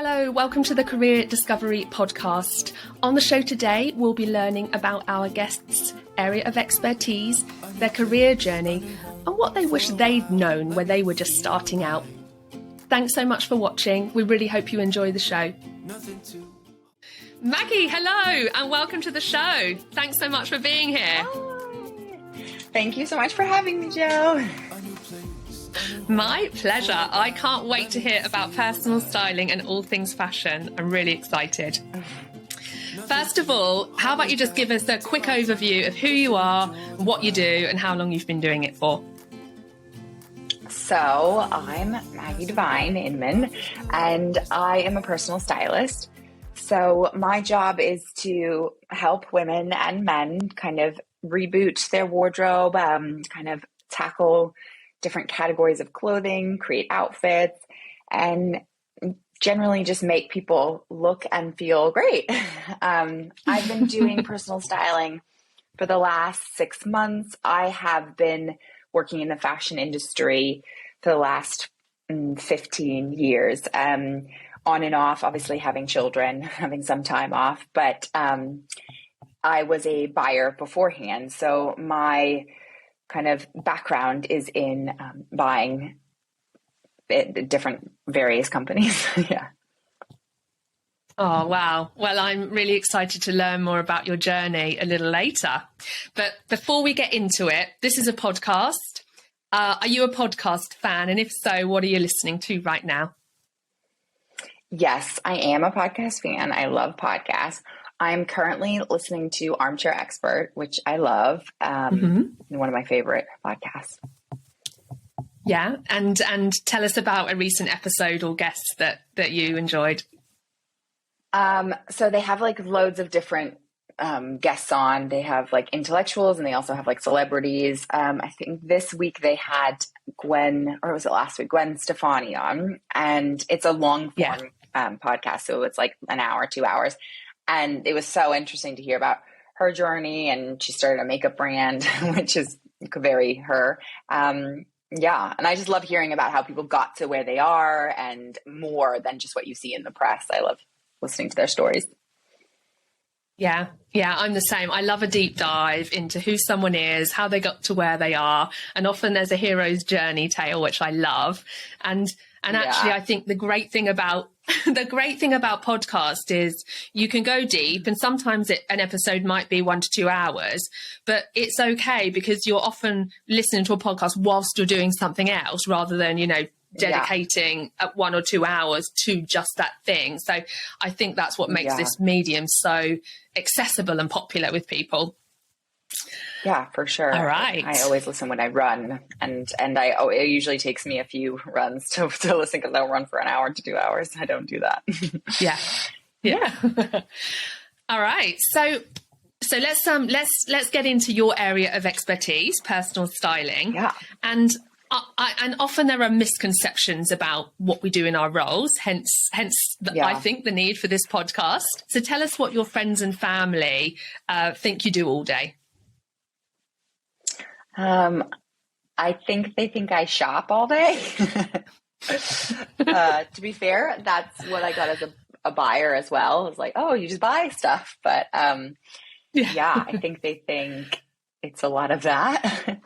Hello, welcome to the Career Discovery podcast. On the show today, we'll be learning about our guests' area of expertise, their career journey, and what they wish they'd known when they were just starting out. Thanks so much for watching. We really hope you enjoy the show. Maggie, hello, and welcome to the show. Thanks so much for being here. Hi. Thank you so much for having me, Jo. My pleasure. I can't wait to hear about personal styling and all things fashion. I'm really excited. First of all, how about you just give us a quick overview of who you are, what you do, and how long you've been doing it for? So I'm Maggie Devine Inman, and I am a personal stylist. So my job is to help women and men kind of reboot their wardrobe, kind of tackle different categories of clothing, create outfits, and generally just make people look and feel great. I've been doing personal styling for the last 6 months. I have been working in the fashion industry for the last 15 years, on and off, obviously having children, having some time off, but I was a buyer beforehand. So my kind of background is in buying different various companies. Yeah. Oh, wow. Well, I'm really excited to learn more about your journey a little later. But before we get into it, this is a podcast. Are you a podcast fan? And if so, what are you listening to right now? Yes, I am a podcast fan. I love podcasts. I'm currently listening to Armchair Expert, which I love. One of my favorite podcasts. Yeah. And tell us about a recent episode or guest that you enjoyed. So they have like loads of different guests on. They have like intellectuals and they also have like celebrities. I think this week they had Gwen Stefani on, and it's a long form podcast. So it's like an hour, 2 hours. And it was so interesting to hear about her journey, and she started a makeup brand, which is very her. Yeah. And I just love hearing about how people got to where they are and more than just what you see in the press. I love listening to their stories. Yeah, I'm the same. I love a deep dive into who someone is, how they got to where they are. And often there's a hero's journey tale, which I love. And actually, I think the great thing about podcast is you can go deep, and sometimes an episode might be 1 to 2 hours, but it's okay because you're often listening to a podcast whilst you're doing something else rather than, dedicating 1 or 2 hours to just that thing. So I think that's what makes this medium so accessible and popular with people. Yeah, for sure. All right. I always listen when I run, and it usually takes me a few runs to listen, because I'll run for an hour to 2 hours. I don't do that. Yeah. All right. So let's get into your area of expertise, personal styling. Yeah. And often there are misconceptions about what we do in our roles, hence I think the need for this podcast. So tell us what your friends and family think you do all day. I think they think I shop all day. To be fair, that's what I got as a buyer as well. It's like, oh, you just buy stuff. But I think they think it's a lot of that.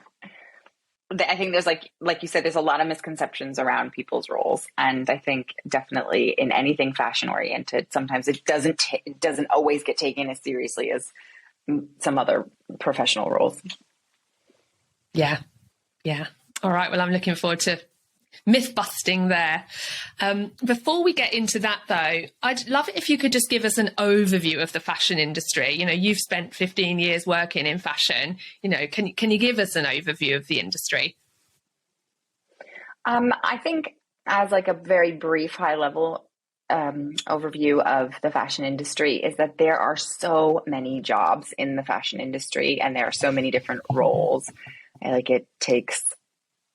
I think there's like you said, there's a lot of misconceptions around people's roles. And I think definitely in anything fashion oriented, sometimes it doesn't always get taken as seriously as some other professional roles. Yeah. All right. Well, I'm looking forward to myth busting there. Before we get into that, though, I'd love it if you could just give us an overview of the fashion industry. You've spent 15 years working in fashion. Can you give us an overview of the industry? I think as like a very brief, high level overview of the fashion industry is that there are so many jobs in the fashion industry, and there are so many different roles. It takes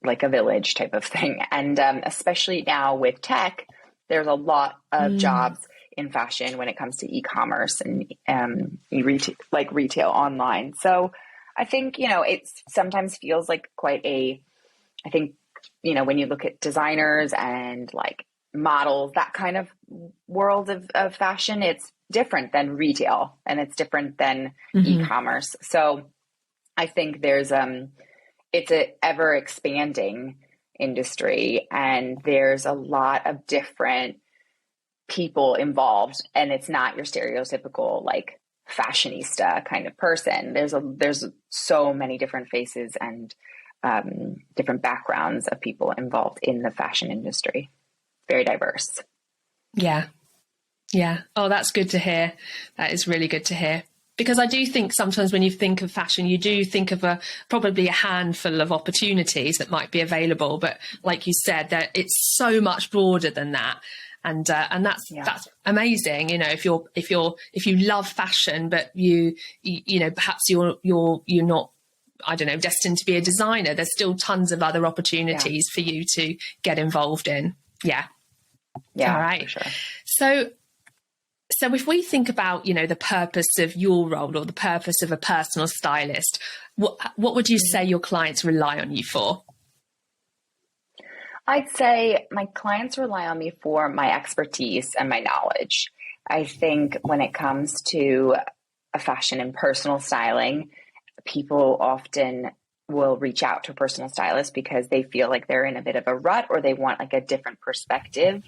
like a village type of thing. And especially now with tech, there's a lot of jobs in fashion when it comes to e-commerce and retail online. So I think, it sometimes feels like quite I think, when you look at designers and like models, that kind of world of fashion, it's different than retail and it's different than e-commerce. So I think there's, it's a ever expanding industry and there's a lot of different people involved, and it's not your stereotypical like fashionista kind of person. There's so many different faces and different backgrounds of people involved in the fashion industry. Very diverse. Yeah. Yeah. Oh, that's good to hear. That is really good to hear. Because I do think sometimes when you think of fashion, you do think of probably a handful of opportunities that might be available. But like you said, that it's so much broader than that. And that's amazing. You know, if you love fashion, but you know, perhaps you're not, I don't know, destined to be a designer, there's still tons of other opportunities for you to get involved in. Yeah. Yeah. All right. For sure. So if we think about, you know, the purpose of your role or the purpose of a personal stylist, what would you say your clients rely on you for? I'd say my clients rely on me for my expertise and my knowledge. I think when it comes to a fashion and personal styling, people often will reach out to a personal stylist because they feel like they're in a bit of a rut or they want like a different perspective.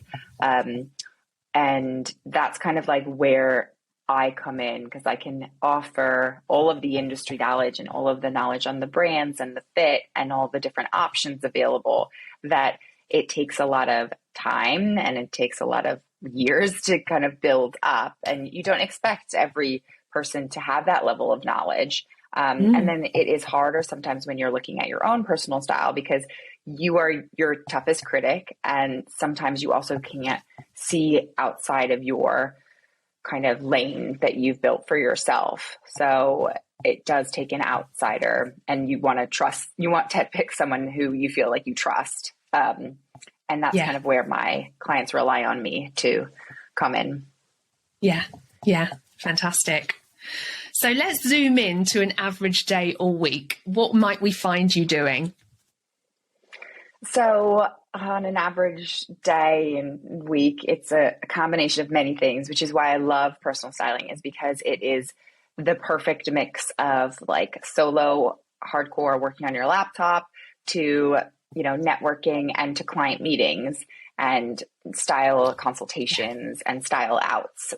And that's kind of like where I come in, because I can offer all of the industry knowledge and all of the knowledge on the brands and the fit and all the different options available, that it takes a lot of time and it takes a lot of years to kind of build up. And you don't expect every person to have that level of knowledge. And then it is harder sometimes when you're looking at your own personal style, because you are your toughest critic. And sometimes you also can't see outside of your kind of lane that you've built for yourself. So it does take an outsider, and you want to pick someone who you feel like you trust. And that's kind of where my clients rely on me to come in. Yeah. Yeah. Fantastic. So let's zoom in to an average day or week. What might we find you doing? So on an average day and week, it's a combination of many things, which is why I love personal styling, is because it is the perfect mix of like solo hardcore working on your laptop to, you know, networking and to client meetings and style consultations and style outs.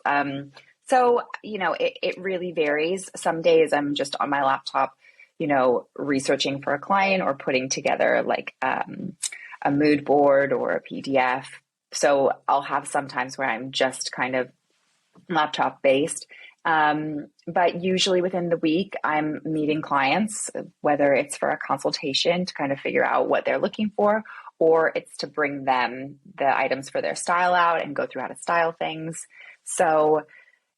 So, you know, it really varies. Some days I'm just on my laptop, you know, researching for a client or putting together like a mood board or a PDF. So I'll have sometimes where I'm just kind of laptop based. But usually within the week, I'm meeting clients, whether it's for a consultation to kind of figure out what they're looking for, or it's to bring them the items for their style out and go through how to style things. So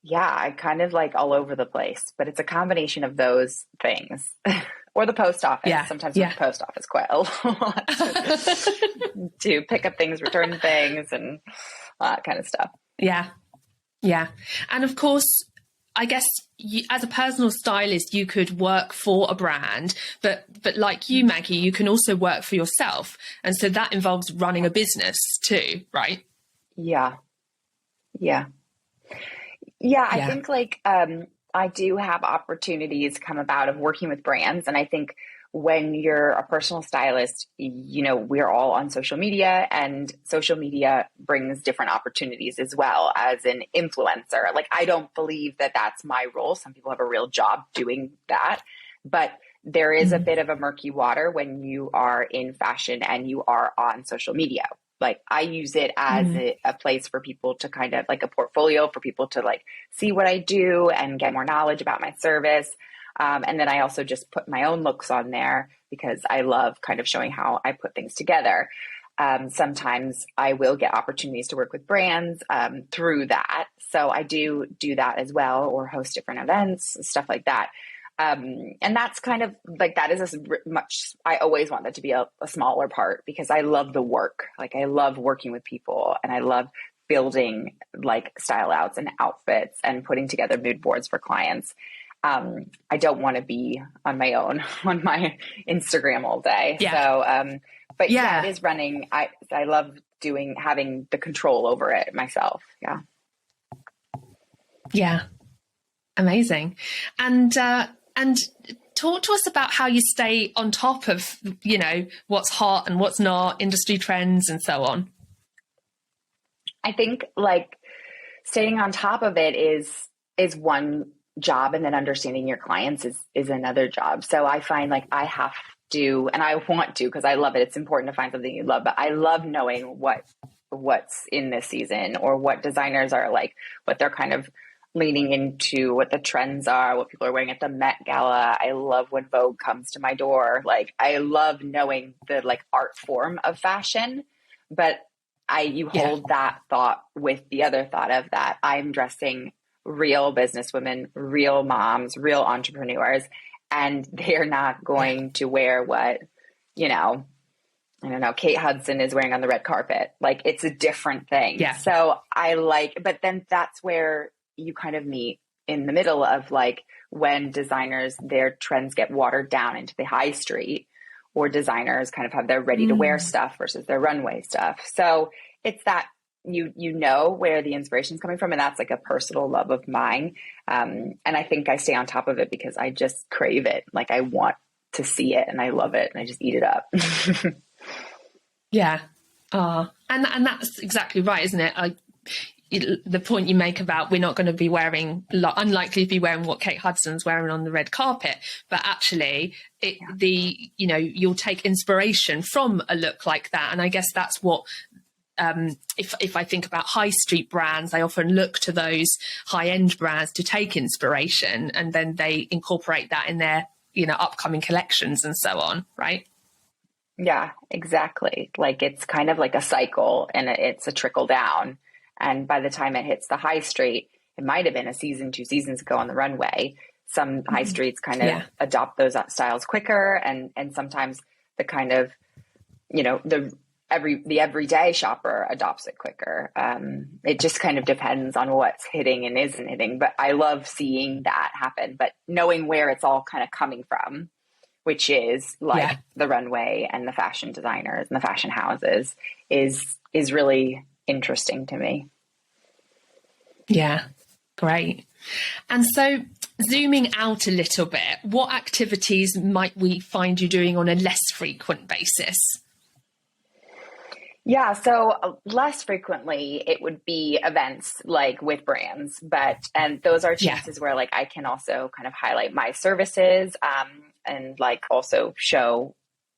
yeah, I kind of like all over the place, but it's a combination of those things. Or the post office. Yeah. Sometimes with the post office quite a lot to pick up things, return things, and all that kind of stuff. Yeah. Yeah. And of course, I guess as a personal stylist, you could work for a brand, but like you, Maggie, you can also work for yourself. And so that involves running a business too, right? Yeah. Yeah. Yeah. I think like, I do have opportunities come about of working with brands. And I think when you're a personal stylist, you know, we're all on social media, and social media brings different opportunities as well as an influencer. Like, I don't believe that that's my role. Some people have a real job doing that, but there is a bit of a murky water when you are in fashion and you are on social media. Like, I use it as a place for people to kind of like a portfolio for people to like see what I do and get more knowledge about my service. And then I also just put my own looks on there because I love kind of showing how I put things together. Sometimes I will get opportunities to work with brands through that. So I do that as well, or host different events, stuff like that. And that's kind of like, that is as much, I always want that to be a smaller part, because I love the work. Like, I love working with people, and I love building like style outs and outfits and putting together mood boards for clients. I don't want to be on my own on my Instagram all day. Yeah. So, but yeah, it is running. I love having the control over it myself. Yeah. Yeah. Amazing. And talk to us about how you stay on top of, what's hot and what's not, industry trends and so on. I think like staying on top of it is one job, and then understanding your clients is another job. So I find like I have to, and I want to, because I love it. It's important to find something you love, but I love knowing what's in this season, or what designers are like, what they're kind of leaning into, what the trends are, what people are wearing at the Met Gala. I love when Vogue comes to my door. Like, I love knowing the like art form of fashion, but you hold that thought with the other thought of that I'm dressing real businesswomen, real moms, real entrepreneurs, and they're not going to wear what, I don't know, Kate Hudson is wearing on the red carpet. Like, it's a different thing. Yeah. So but then that's where you kind of meet in the middle of like when designers, their trends get watered down into the high street, or designers kind of have their ready to wear stuff versus their runway stuff. So it's that you know where the inspiration is coming from, and that's like a personal love of mine. And I think I stay on top of it because I just crave it. Like, I want to see it and I love it and I just eat it up. Yeah. And that's exactly right, isn't it? The point you make about we're not going to be unlikely to be wearing what Kate Hudson's wearing on the red carpet, but actually you'll take inspiration from a look like that. And I guess that's what, if I think about high street brands, I often look to those high end brands to take inspiration, and then they incorporate that in their, upcoming collections and so on. Right. Yeah, exactly. Like, it's kind of like a cycle, and it's a trickle down. And by the time it hits the high street, it might have been a season, 2 seasons ago on the runway. Some high streets kind of adopt those styles quicker. And sometimes the kind of, the everyday shopper adopts it quicker. It just kind of depends on what's hitting and isn't hitting. But I love seeing that happen, but knowing where it's all kind of coming from, which is like the runway and the fashion designers and the fashion houses, is really interesting to me. Yeah, great. And so zooming out a little bit, what activities might we find you doing on a less frequent basis? Yeah, so less frequently it would be events like with brands, and those are chances where like I can also kind of highlight my services, and like also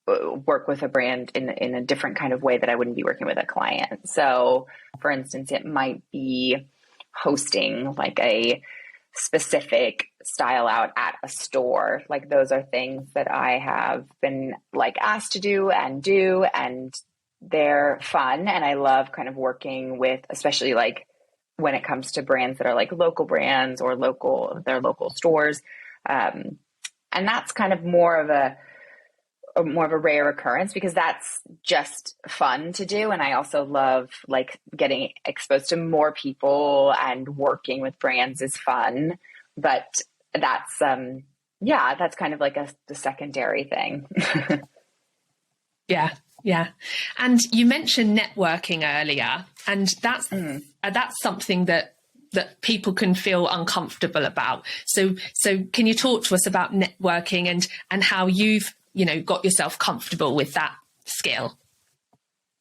work with a brand in a different kind of way that I wouldn't be working with a client. So for instance, it might be hosting like a specific style out at a store. Like, those are things that I have been like asked to do, and they're fun. And I love kind of working with, especially like when it comes to brands that are like local brands or their local stores. And that's kind of more of a rare occurrence, because that's just fun to do. And I also love like getting exposed to more people, and working with brands is fun, but that's kind of like the secondary thing. Yeah. And you mentioned networking earlier, and that's something that people can feel uncomfortable about. So can you talk to us about networking and how you've, got yourself comfortable with that skill?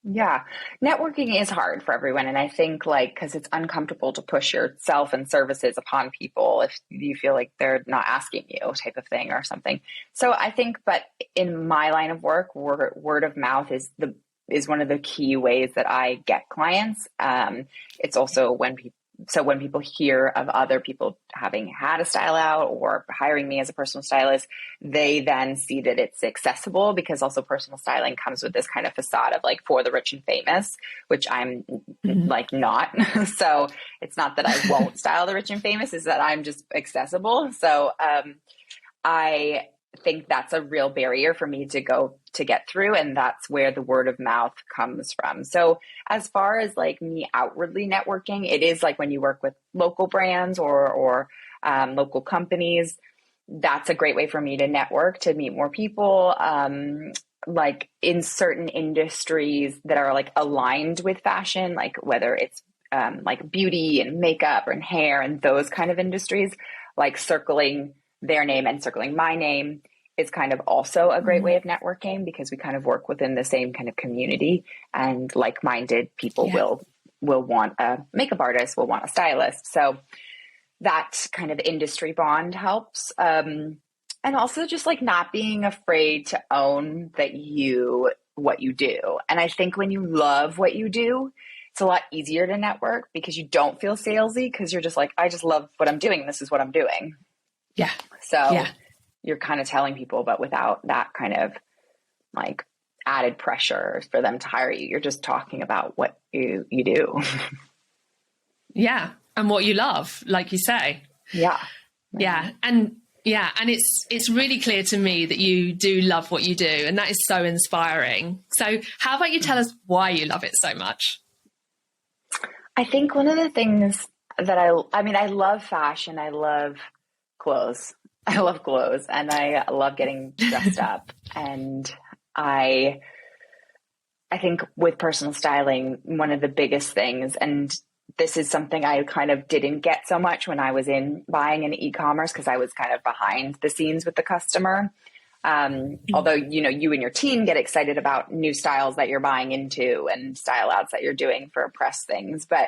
Yeah. Networking is hard for everyone. And I think because it's uncomfortable to push yourself and services upon people if you feel like they're not asking you, type of thing or something. So I think, but in my line of work, word of mouth is one of the key ways that I get clients. It's also when people hear of other people having had a style out or hiring me as a personal stylist, they then see that it's accessible, because also personal styling comes with this kind of facade of like for the rich and famous, which I'm like not. So it's not that I won't style the rich and famous, is that I'm just accessible. So I think that's a real barrier for me to get through. And that's where the word of mouth comes from. So as far as like me outwardly networking, it is like when you work with local brands or local companies, that's a great way for me to network, to meet more people. like in certain industries that are like aligned with fashion, like whether it's like beauty and makeup and hair and those kind of industries, like circling their name and circling my name is kind of also a great way of networking, because we kind of work within the same kind of community, and like-minded people will want a makeup artist, will want a stylist. So that kind of industry bond helps. And also just like not being afraid to own what you do. And I think when you love what you do, it's a lot easier to network because you don't feel salesy, because you're just like, I just love what I'm doing. This is what I'm doing. Yeah. So you're kind of telling people, but without that kind of like added pressure for them to hire you. You're just talking about what you do. Yeah. And what you love, like you say. Yeah. And it's really clear to me that you do love what you do, and that is so inspiring. So how about you tell us why you love it so much? I think one of the things that I mean, I love fashion. I love clothes. I love clothes, and I love getting dressed up. And I think with personal styling, one of the biggest things, and this is something I kind of didn't get so much when I was in buying in e-commerce, because I was kind of behind the scenes with the customer. Although, you and your team get excited about new styles that you're buying into and style outs that you're doing for press things. But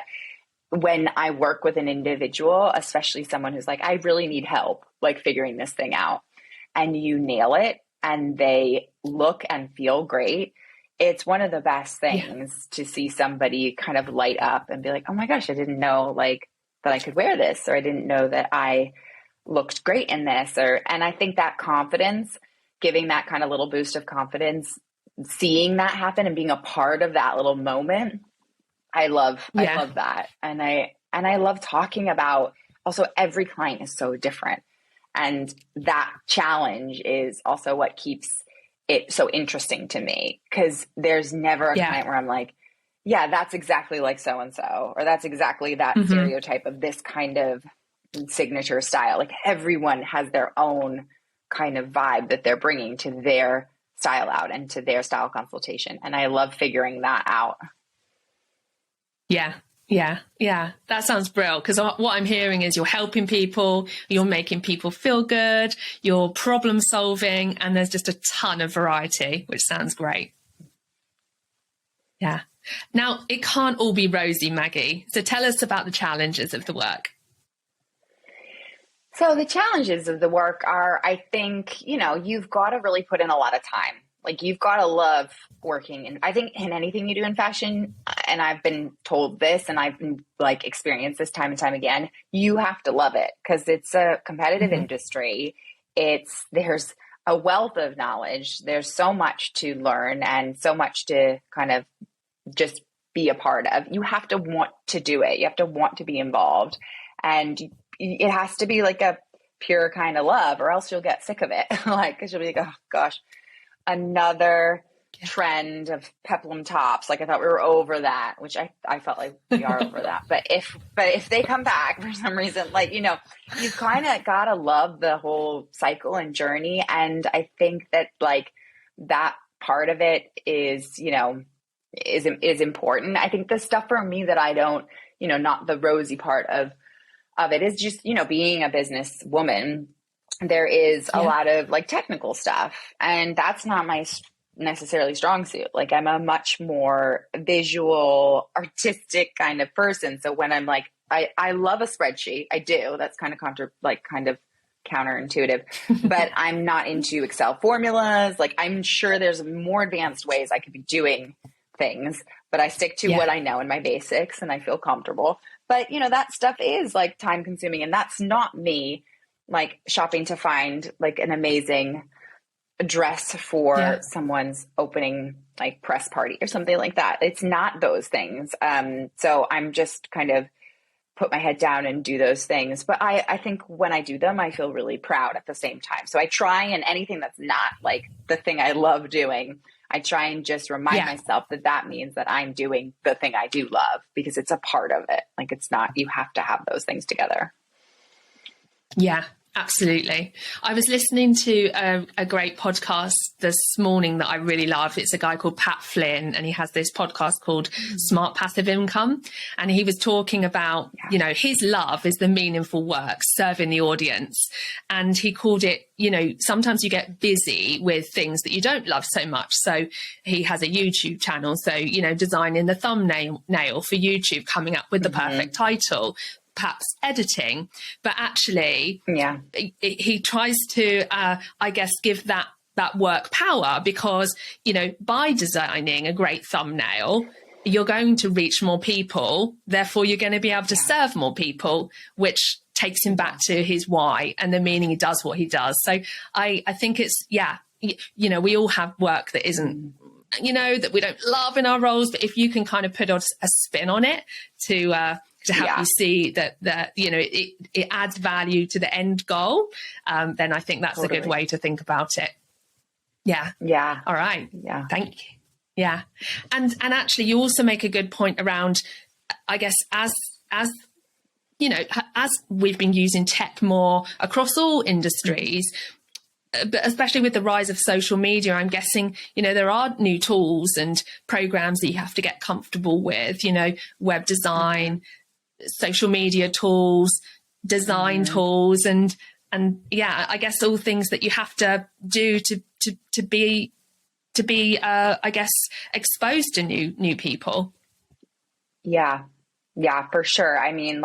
when I work with an individual, especially someone who's like, I really need help, like figuring this thing out, and you nail it and they look and feel great, it's one of the best things to see somebody kind of light up and be like, oh my gosh, I didn't know like that I could wear this, or I didn't know that I looked great in this. And I think that confidence, giving that kind of little boost of confidence, seeing that happen and being a part of that little moment, I love that. And I love talking about, also every client is so different. And that challenge is also what keeps it so interesting to me, because there's never a client where I'm like, yeah, that's exactly like so-and-so, or that's exactly that stereotype of this kind of signature style. Like everyone has their own kind of vibe that they're bringing to their style out and to their style consultation. And I love figuring that out. Yeah. That sounds brilliant, because what I'm hearing is you're helping people, you're making people feel good, you're problem solving, and there's just a ton of variety, which sounds great. Yeah. Now, it can't all be rosy, Maggie. So tell us about the challenges of the work. So the challenges of the work are, I think, you've got to really put in a lot of time. Like you've got to love working. And I think in anything you do in fashion, and I've been told this and I've been like experienced this time and time again, you have to love it, because it's a competitive industry. There's a wealth of knowledge. There's so much to learn and so much to kind of just be a part of. You have to want to do it. You have to want to be involved. And it has to be like a pure kind of love, or else you'll get sick of it. Like, because you'll be like, oh gosh, another trend of peplum tops. Like I thought we were over that, which I felt like we are over that. But if they come back for some reason, like, you kind of got to love the whole cycle and journey. And I think that like that part of it is important. I think the stuff for me that I don't, not the rosy part of it is just, being a business woman. There is a lot of like technical stuff, and that's not my necessarily strong suit. Like I'm a much more visual, artistic kind of person. So when I'm like, I love a spreadsheet. I do. That's kind of counterintuitive, but I'm not into Excel formulas. Like I'm sure there's more advanced ways I could be doing things, but I stick to what I know in my basics and I feel comfortable. But that stuff is like time consuming, and that's not me like shopping to find like an amazing dress for someone's opening like press party or something like that. It's not those things. So I'm just kind of put my head down and do those things. But I think when I do them, I feel really proud at the same time. So I try, and anything that's not like the thing I love doing, I try and just remind myself that means that I'm doing the thing I do love, because it's a part of it. Like it's not, you have to have those things together. Yeah. Absolutely. I was listening to a great podcast this morning that I really love. It's a guy called Pat Flynn, and he has this podcast called Smart Passive Income. And he was talking about, you know, his love is the meaningful work, serving the audience. And he called it, you know, sometimes you get busy with things that you don't love so much. So he has a YouTube channel. So, you know, designing the thumbnail for YouTube, coming up with the perfect title, perhaps editing, but actually he tries to I guess give that work power, because, you know, by designing a great thumbnail, you're going to reach more people, therefore you're going to be able to serve more people, which takes him back to his why and the meaning he does what he does. So I think it's you know, we all have work that isn't, you know, that we don't love in our roles, but if you can kind of put a spin on it to help you see that you know, it adds value to the end goal, then I think that's a good way to think about it. Yeah. All right. Yeah. Thank you. Yeah. And actually you also make a good point around, I guess, as you know, as we've been using tech more across all industries, but especially with the rise of social media, I'm guessing, you know, there are new tools and programs that you have to get comfortable with, you know, web design, social media tools, design tools, and yeah, I guess all things that you have to do to be I guess exposed to new people. Yeah, for sure. I mean,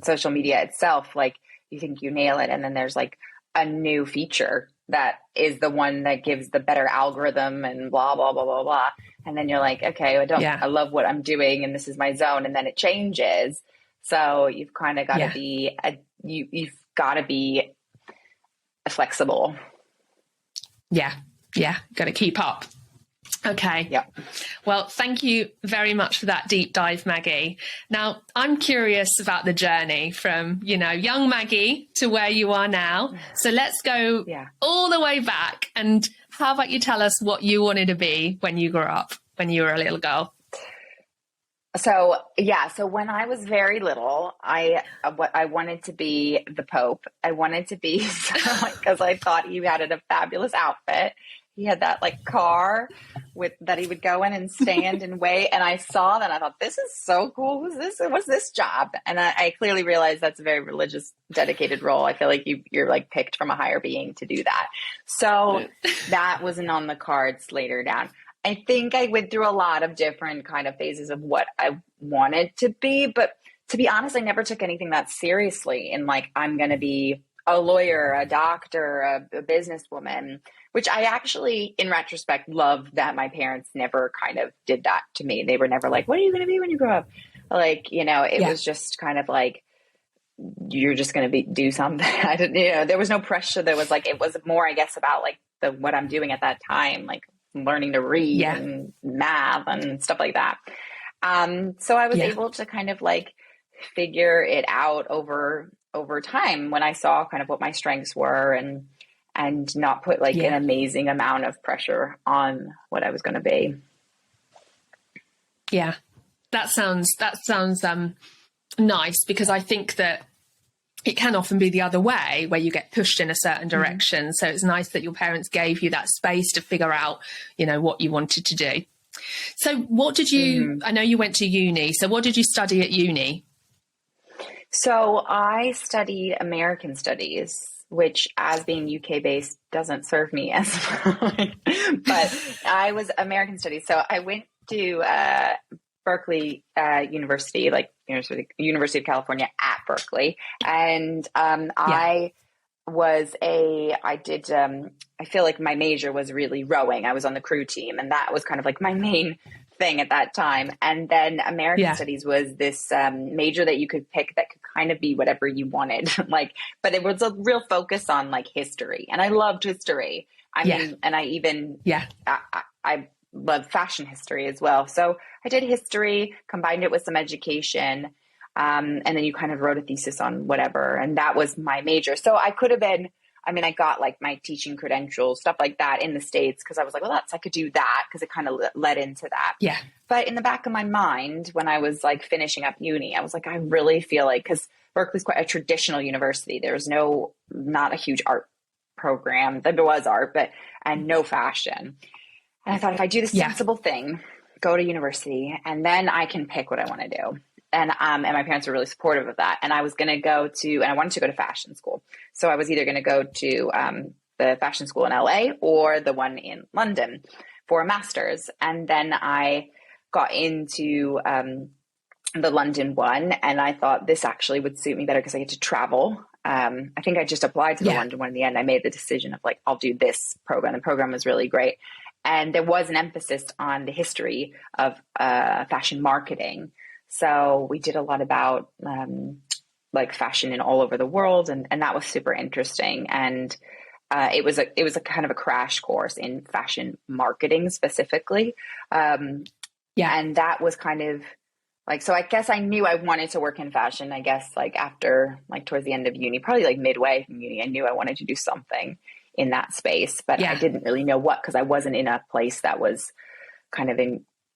social media itself, like, you think you nail it, and then there's like a new feature that is the one that gives the better algorithm and blah, blah, blah, blah, blah. And then you're like, okay, I love what I'm doing, and this is my zone. And then it changes. So you've kind of got to be, you've got to be flexible. Yeah. Got to keep up. Okay. Yeah. Well, thank you very much for that deep dive, Maggie. Now, I'm curious about the journey from, you know, young Maggie to where you are now. So let's go all the way back. And how about you tell us what you wanted to be when you grew up, when you were a little girl? So when I was very little, I wanted to be the Pope. I wanted to be, because I thought he had a fabulous outfit. He had that like car that he would go in and stand and wait. And I saw that, and I thought, this is so cool. What's this job? And I clearly realized that's a very religious, dedicated role. I feel like you're like picked from a higher being to do that. So that wasn't on the cards later down. I think I went through a lot of different kind of phases of what I wanted to be. But to be honest, I never took anything that seriously in like, I'm going to be a lawyer, a doctor, a businesswoman, which I actually, in retrospect, love that my parents never kind of did that to me. They were never like, what are you going to be when you grow up? Like, you know, it was just kind of like, you're just going to do something. I didn't, you know, there was no pressure. There was like, it was more, I guess, about like what I'm doing at that time, like learning to read and math and stuff like that. So I was able to kind of like figure it out over time when I saw kind of what my strengths were, and not put like an amazing amount of pressure on what I was going to be. Yeah, that sounds nice, because I think that it can often be the other way, where you get pushed in a certain direction. So it's nice that your parents gave you that space to figure out, you know, what you wanted to do. So what did you, I know you went to uni. So what did you study at uni? So I studied American Studies, which, as being UK based, doesn't serve me as well. But I was American Studies. So I went to Berkeley University, like University of California at Berkeley. And I feel like my major was really rowing. I was on the crew team, and that was kind of like my main thing at that time. And then American Studies was this major that you could pick that could kind of be whatever you wanted. Like, but it was a real focus on like history, and I loved history. I mean, and I love fashion history as well. So I did history, combined it with some education, and then you kind of wrote a thesis on whatever, and that was my major. So I could have been I mean, I got like my teaching credentials, stuff like that in the States. Cause I was like, well, I could do that. Cause it kind of led into that. Yeah. But in the back of my mind, when I was like finishing up uni, I was like, I really feel like, cause Berkeley's quite a traditional university. There's not a huge art program. There was art, and no fashion. And I thought, if I do the sensible thing, go to university, and then I can pick what I want to do. And my parents were really supportive of that. And I was going to and I wanted to go to fashion school. So I was either going to go to the fashion school in LA or the one in London for a master's. And then I got into the London one, and I thought this actually would suit me better because I get to travel. I think I just applied to the London one in the end. I made the decision of like, I'll do this program. The program was really great. And there was an emphasis on the history of fashion marketing. So we did a lot about like fashion in all over the world. And that was super interesting. And it was a kind of a crash course in fashion marketing specifically. And that was kind of like, so I guess I knew I wanted to work in fashion, I guess, like after, like towards the end of uni, probably like midway from uni, I knew I wanted to do something in that space, but I didn't really know what, because I wasn't in a place that was kind of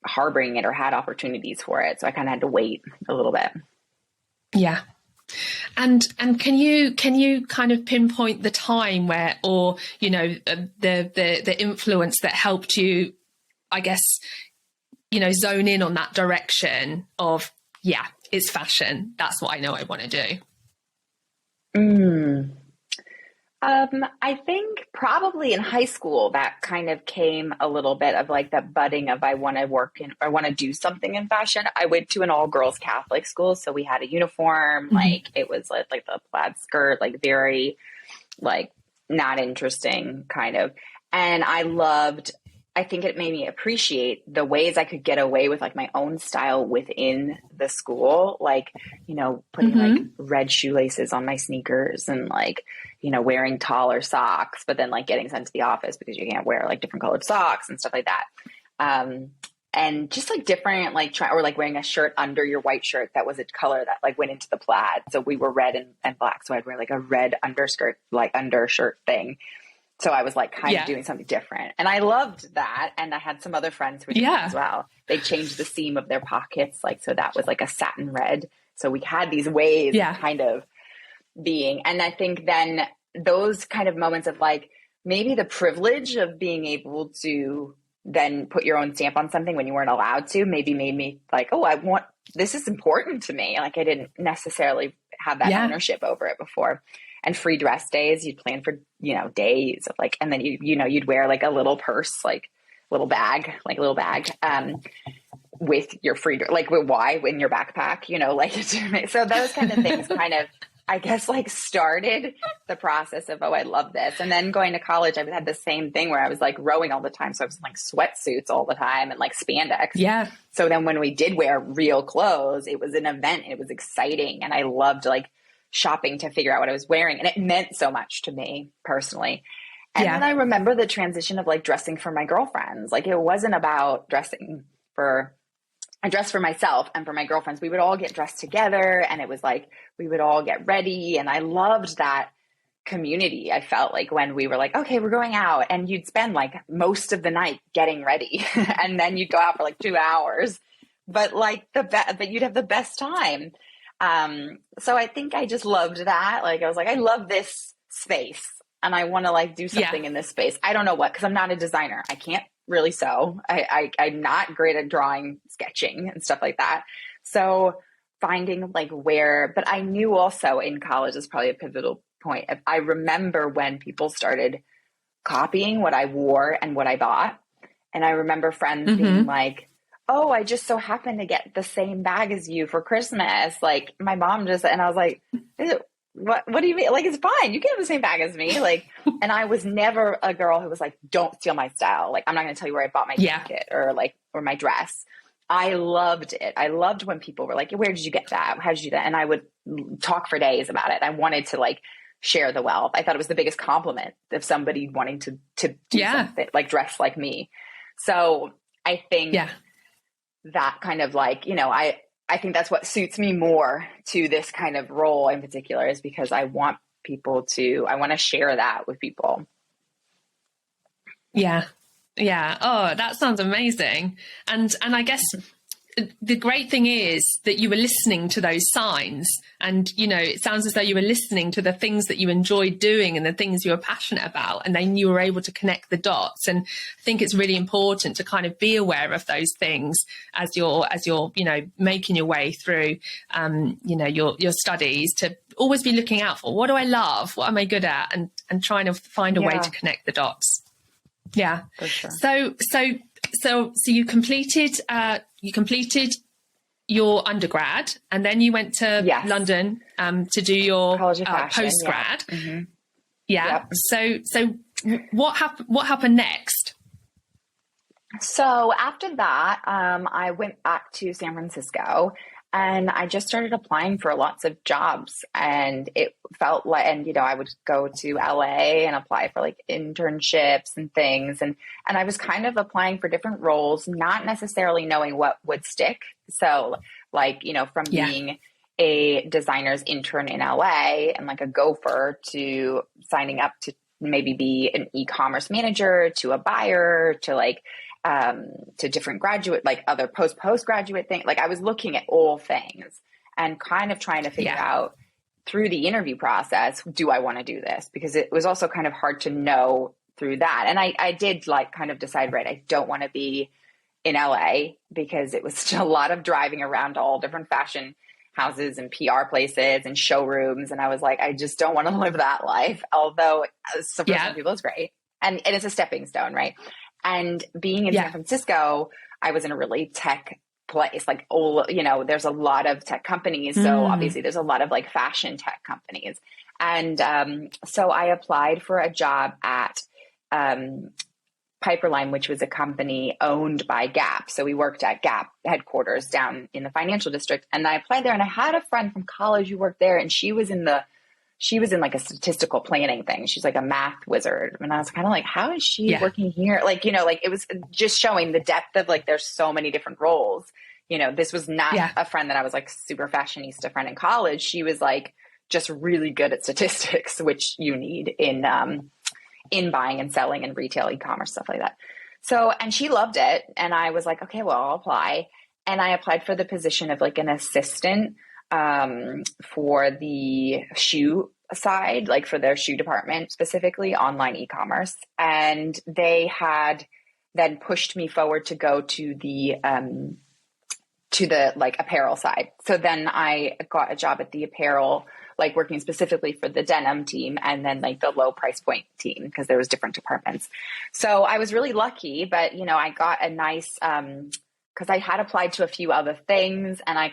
harboring it or had opportunities for it. So I kind of had to wait a little bit. Yeah. And can you kind of pinpoint the time where, or, you know, the influence that helped you, I guess, you know, zone in on that direction of, it's fashion. That's what I know I want to do. I think probably in high school that kind of came a little bit of like that budding of I want to do something in fashion. I went to an all girls Catholic school, so we had a uniform, like it was like the plaid skirt, like very like not interesting kind of. And I think it made me appreciate the ways I could get away with like my own style within the school, like, you know, putting like red shoelaces on my sneakers and like, you know, wearing taller socks, but then like getting sent to the office because you can't wear like different colored socks and stuff like that. And just like different, like or like wearing a shirt under your white shirt that was a color that like went into the plaid. So we were red and black. So I'd wear like a red underskirt, like undershirt thing. So I was like kind of doing something different. And I loved that. And I had some other friends who did that as well. They changed the seam of their pockets. Like, so that was like a satin red. So we had these ways of kind of being. And I think then those kind of moments of like maybe the privilege of being able to then put your own stamp on something when you weren't allowed to, maybe made me like, oh, this is important to me. Like I didn't necessarily have that ownership over it before. And free dress days, you'd plan for, you know, days of like, and then you'd wear like a little purse, like little bag, with your free, like with in your backpack, you know, like, so those kind of things kind of, I guess, like started the process of, oh, I love this. And then going to college, I had the same thing where I was like rowing all the time. So I was in like sweatsuits all the time and like spandex. Yeah. So then when we did wear real clothes, it was an event. It was exciting. And I loved like shopping to figure out what I was wearing. And it meant so much to me personally. And then I remember the transition of like dressing for my girlfriends. Like it wasn't about I dressed for myself and for my girlfriends. We would all get dressed together and it was like, we would all get ready. And I loved that community. I felt like when we were like, okay, we're going out, and you'd spend like most of the night getting ready and then you'd go out for like 2 hours, but like but you'd have the best time. So I think I just loved that. Like, I was like, I love this space and I want to like do something in this space. I don't know what, cause I'm not a designer. I can't really sew. I'm not great at drawing, sketching and stuff like that. So finding like but I knew also in college is probably a pivotal point. I remember when people started copying what I wore and what I bought. And I remember friends being like, oh, I just so happened to get the same bag as you for Christmas. Like my mom and I was like, what do you mean? Like, it's fine. You can have the same bag as me. Like, and I was never a girl who was like, don't steal my style. Like, I'm not going to tell you where I bought my jacket or my dress. I loved it. I loved when people were like, where did you get that? How did you do that? And I would talk for days about it. I wanted to like share the wealth. I thought it was the biggest compliment of somebody wanting to do something like dress like me. So I think that kind of like, you know, I think that's what suits me more to this kind of role in particular, is because I want I want to share that with people. Yeah. Yeah. Oh, that sounds amazing. And I guess the great thing is that you were listening to those signs, and, you know, it sounds as though you were listening to the things that you enjoyed doing and the things you were passionate about, and then you were able to connect the dots. And I think it's really important to kind of be aware of those things as you're, you know, making your way through, you know, your studies, to always be looking out for, what do I love? What am I good at? And trying to find a way to connect the dots. Yeah. For sure. So you completed your undergrad, and then you went to London to do your postgrad. Yeah. Mm-hmm. Yeah. Yep. So what happened next? So after that, I went back to San Francisco, and I just started applying for lots of jobs, and it felt like, and, you know, I would go to LA and apply for like internships and things. And I was kind of applying for different roles, not necessarily knowing what would stick. So like, you know, from being a designer's intern in LA and like a gopher, to signing up to maybe be an e-commerce manager, to a buyer, to like, to different graduate, like other postgraduate things. Like I was looking at all things and kind of trying to figure out through the interview process, do I want to do this? Because it was also kind of hard to know through that. And I did like kind of decide, right, I don't want to be in LA, because it was still a lot of driving around to all different fashion houses and PR places and showrooms. And I was like, I just don't want to live that life. Although for some people it's great. And it's a stepping stone, right? And being in San Francisco, I was in a really tech place, like, all, you know, there's a lot of tech companies. So obviously there's a lot of like fashion tech companies. And so I applied for a job at Piperline, which was a company owned by Gap. So we worked at Gap headquarters down in the financial district. And I applied there, and I had a friend from college who worked there, and she was in like a statistical planning thing. She's like a math wizard. And I was kind of like, how is she working here? Like, you know, like it was just showing the depth of like, there's so many different roles. You know, this was not a friend that I was like super fashionista friend in college. She was like just really good at statistics, which you need in buying and selling and retail e-commerce, stuff like that. So, and she loved it. And I was like, okay, well, I'll apply. And I applied for the position of like an assistant for the shoe side, like for their shoe department, specifically online e-commerce. And they had then pushed me forward to go to the like apparel side. So then I got a job at the apparel, like working specifically for the denim team, and then like the low price point team, because there was different departments. So I was really lucky, but you know, I got a nice, because I had applied to a few other things, and I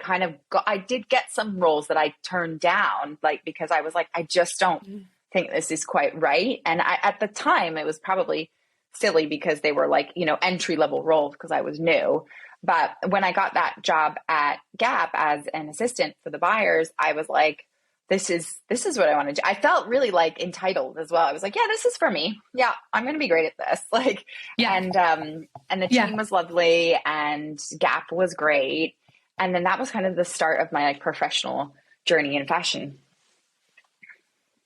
did get some roles that I turned down, like, because I was like, I just don't think this is quite right. And at the time it was probably silly, because they were like, you know, entry level roles, because I was new. But when I got that job at Gap as an assistant for the buyers, I was like, this is what I want to do. I felt really like entitled as well. I was like, yeah, this is for me. Yeah, I'm going to be great at this. Like, and the team was lovely, and Gap was great. And then that was kind of the start of my like professional journey in fashion.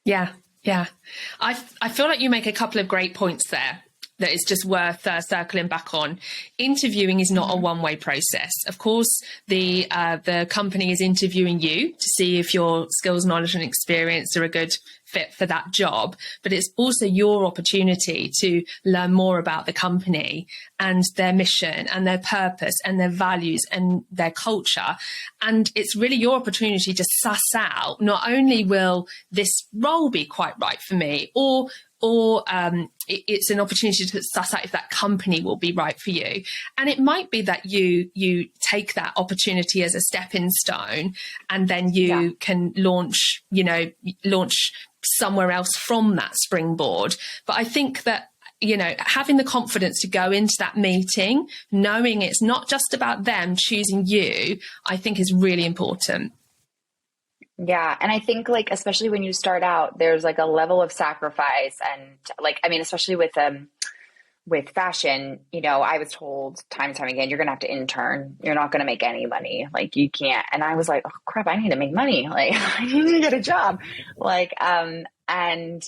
Yeah. Yeah. I feel like you make a couple of great points there that is just worth circling back on. Interviewing is not a one-way process. Of course, the company is interviewing you to see if your skills, knowledge and experience are a good fit for that job, but it's also your opportunity to learn more about the company and their mission and their purpose and their values and their culture. And it's really your opportunity to suss out, not only will this role be quite right for me, or it's an opportunity to suss out if that company will be right for you. And it might be that you take that opportunity as a stepping stone, and then you can launch somewhere else from that springboard. But I think that, you know, having the confidence to go into that meeting, knowing it's not just about them choosing you, I think is really important. Yeah. And I think like, especially when you start out, there's like a level of sacrifice, and like, I mean, especially with fashion, you know, I was told time and time again, you're going to have to intern. You're not going to make any money. Like you can't. And I was like, oh crap, I need to make money. Like I need to get a job. Like, and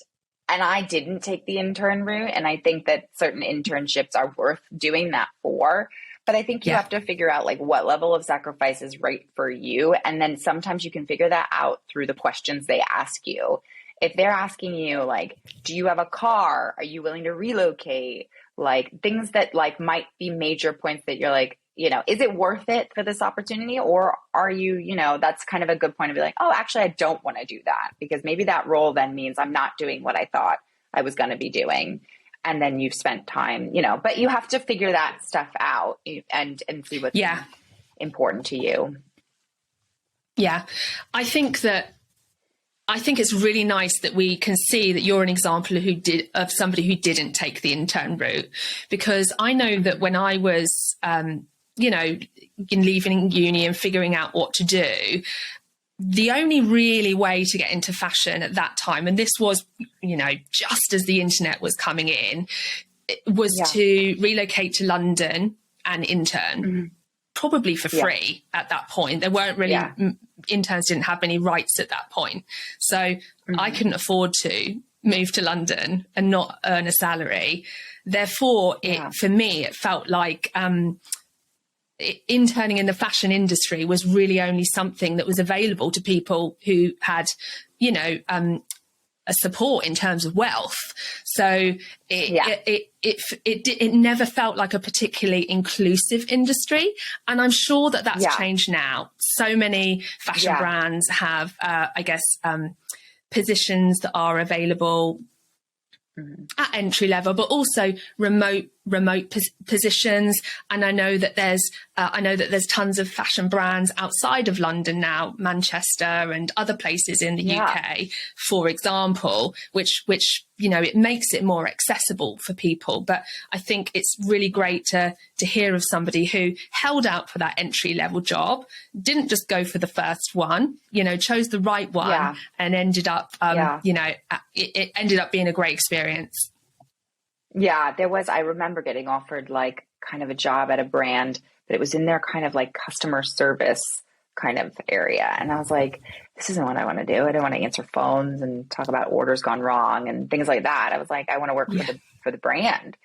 I didn't take the intern route. And I think that certain internships are worth doing that for. But I think you have to figure out like what level of sacrifice is right for you. And then sometimes you can figure that out through the questions they ask you. If they're asking you like, do you have a car? Are you willing to relocate? Like things that like might be major points that you're like, you know, is it worth it for this opportunity? Or are you, you know, that's kind of a good point to be like, oh, actually, I don't want to do that, because maybe that role then means I'm not doing what I thought I was going to be doing. And then you've spent time, you know, but you have to figure that stuff out and see what's important to you. Yeah. I think it's really nice that we can see that you're an example of somebody who didn't take the intern route, because I know that when I was, you know, leaving uni and figuring out what to do, the only really way to get into fashion at that time, and this was, you know, just as the internet was coming in, was to relocate to London and intern, probably for free at that point. There weren't really, interns didn't have any rights at that point. So I couldn't afford to move to London and not earn a salary. Therefore, for me, it felt like interning in the fashion industry was really only something that was available to people who had, you know, a support in terms of wealth. So it never felt like a particularly inclusive industry. And I'm sure that that's changed now. So many fashion brands have, positions that are available at entry level, but also remote positions. And I know that there's tons of fashion brands outside of London now, Manchester and other places in the UK, for example, which you know, it makes it more accessible for people. But I think it's really great to hear of somebody who held out for that entry level job, didn't just go for the first one, you know, chose the right one, and ended up, you know, it ended up being a great experience. Yeah, I remember getting offered like kind of a job at a brand, but it was in their kind of like customer service kind of area. And I was like, this isn't what I want to do. I don't want to answer phones and talk about orders gone wrong and things like that. I was like, I want to work for the brand.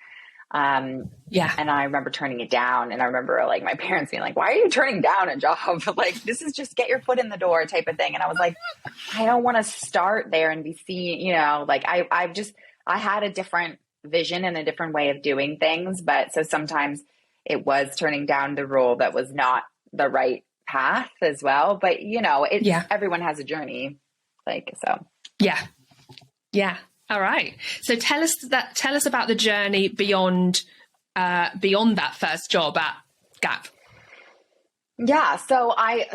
And I remember turning it down. And I remember like my parents being like, why are you turning down a job? Like, this is just get your foot in the door type of thing. And I was like, I don't want to start there and be seen, you know, like I had a different vision and a different way of doing things. But so sometimes it was turning down the role that was not the right path as well. But you know, everyone has a journey, like, so. Yeah. All right. So tell us about the journey beyond that first job at Gap. Yeah. So I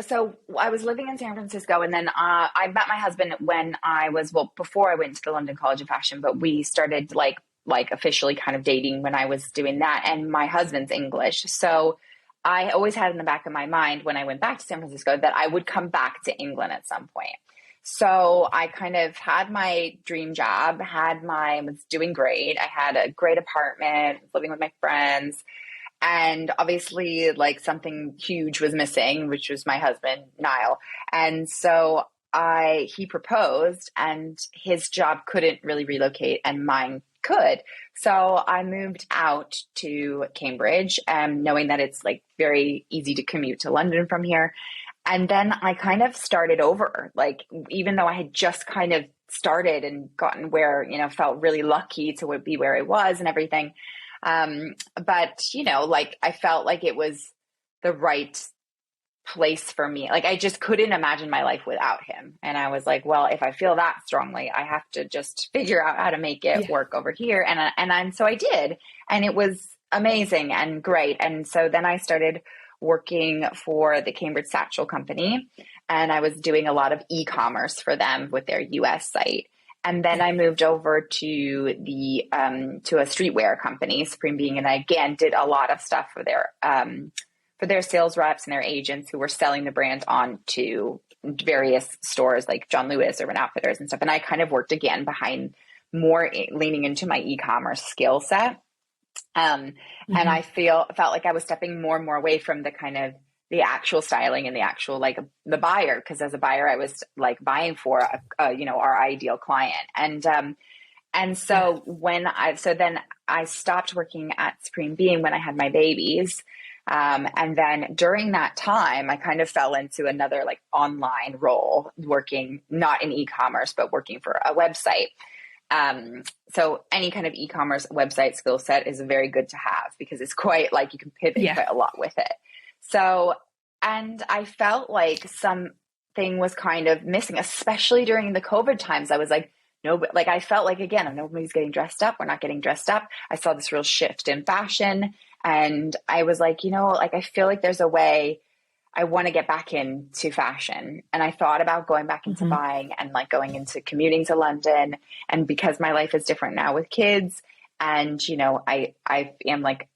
was living in San Francisco, and then I met my husband when I was, before I went to the London College of Fashion, but we started like officially kind of dating when I was doing that. And my husband's English. So I always had in the back of my mind when I went back to San Francisco that I would come back to England at some point. So I kind of had my dream job, was doing great. I had a great apartment, living with my friends. And obviously like something huge was missing, which was my husband, Niall. And so he proposed, and his job couldn't really relocate and mine could. So I moved out to Cambridge, knowing that it's like very easy to commute to London from here. And then I kind of started over, like, even though I had just kind of started and gotten where, you know, felt really lucky to be where I was and everything. But, you know, like I felt like it was the right place for me. Like I just couldn't imagine my life without him. And I was like, well, if I feel that strongly, I have to just figure out how to make it work over here. And so I did, and it was amazing and great. And so then I started working for the Cambridge Satchel Company, and I was doing a lot of e-commerce for them with their US site. And then I moved over to to a streetwear company, Supreme Being, and I again did a lot of stuff for their sales reps and their agents who were selling the brand on to various stores like John Lewis, Urban Outfitters and stuff. And I kind of worked again behind, more leaning into my e-commerce skill set. And I felt like I was stepping more and more away from the kind of the actual styling and the actual, like the buyer. Cause as a buyer, I was like buying for, our ideal client. And so then I stopped working at Supreme Being when I had my babies. And then during that time, I kind of fell into another like online role, working not in e-commerce, but working for a website. So any kind of e-commerce website skill set is very good to have because it's quite like you can pivot quite a lot with it. So, and I felt like something was kind of missing, especially during the COVID times. I was like, no, but like, I felt like, again, nobody's getting dressed up. We're not getting dressed up. I saw this real shift in fashion. And I was like, like, I feel like there's a way I want to get back into fashion. And I thought about going back into buying and like going into commuting to London. And because my life is different now with kids and, I am like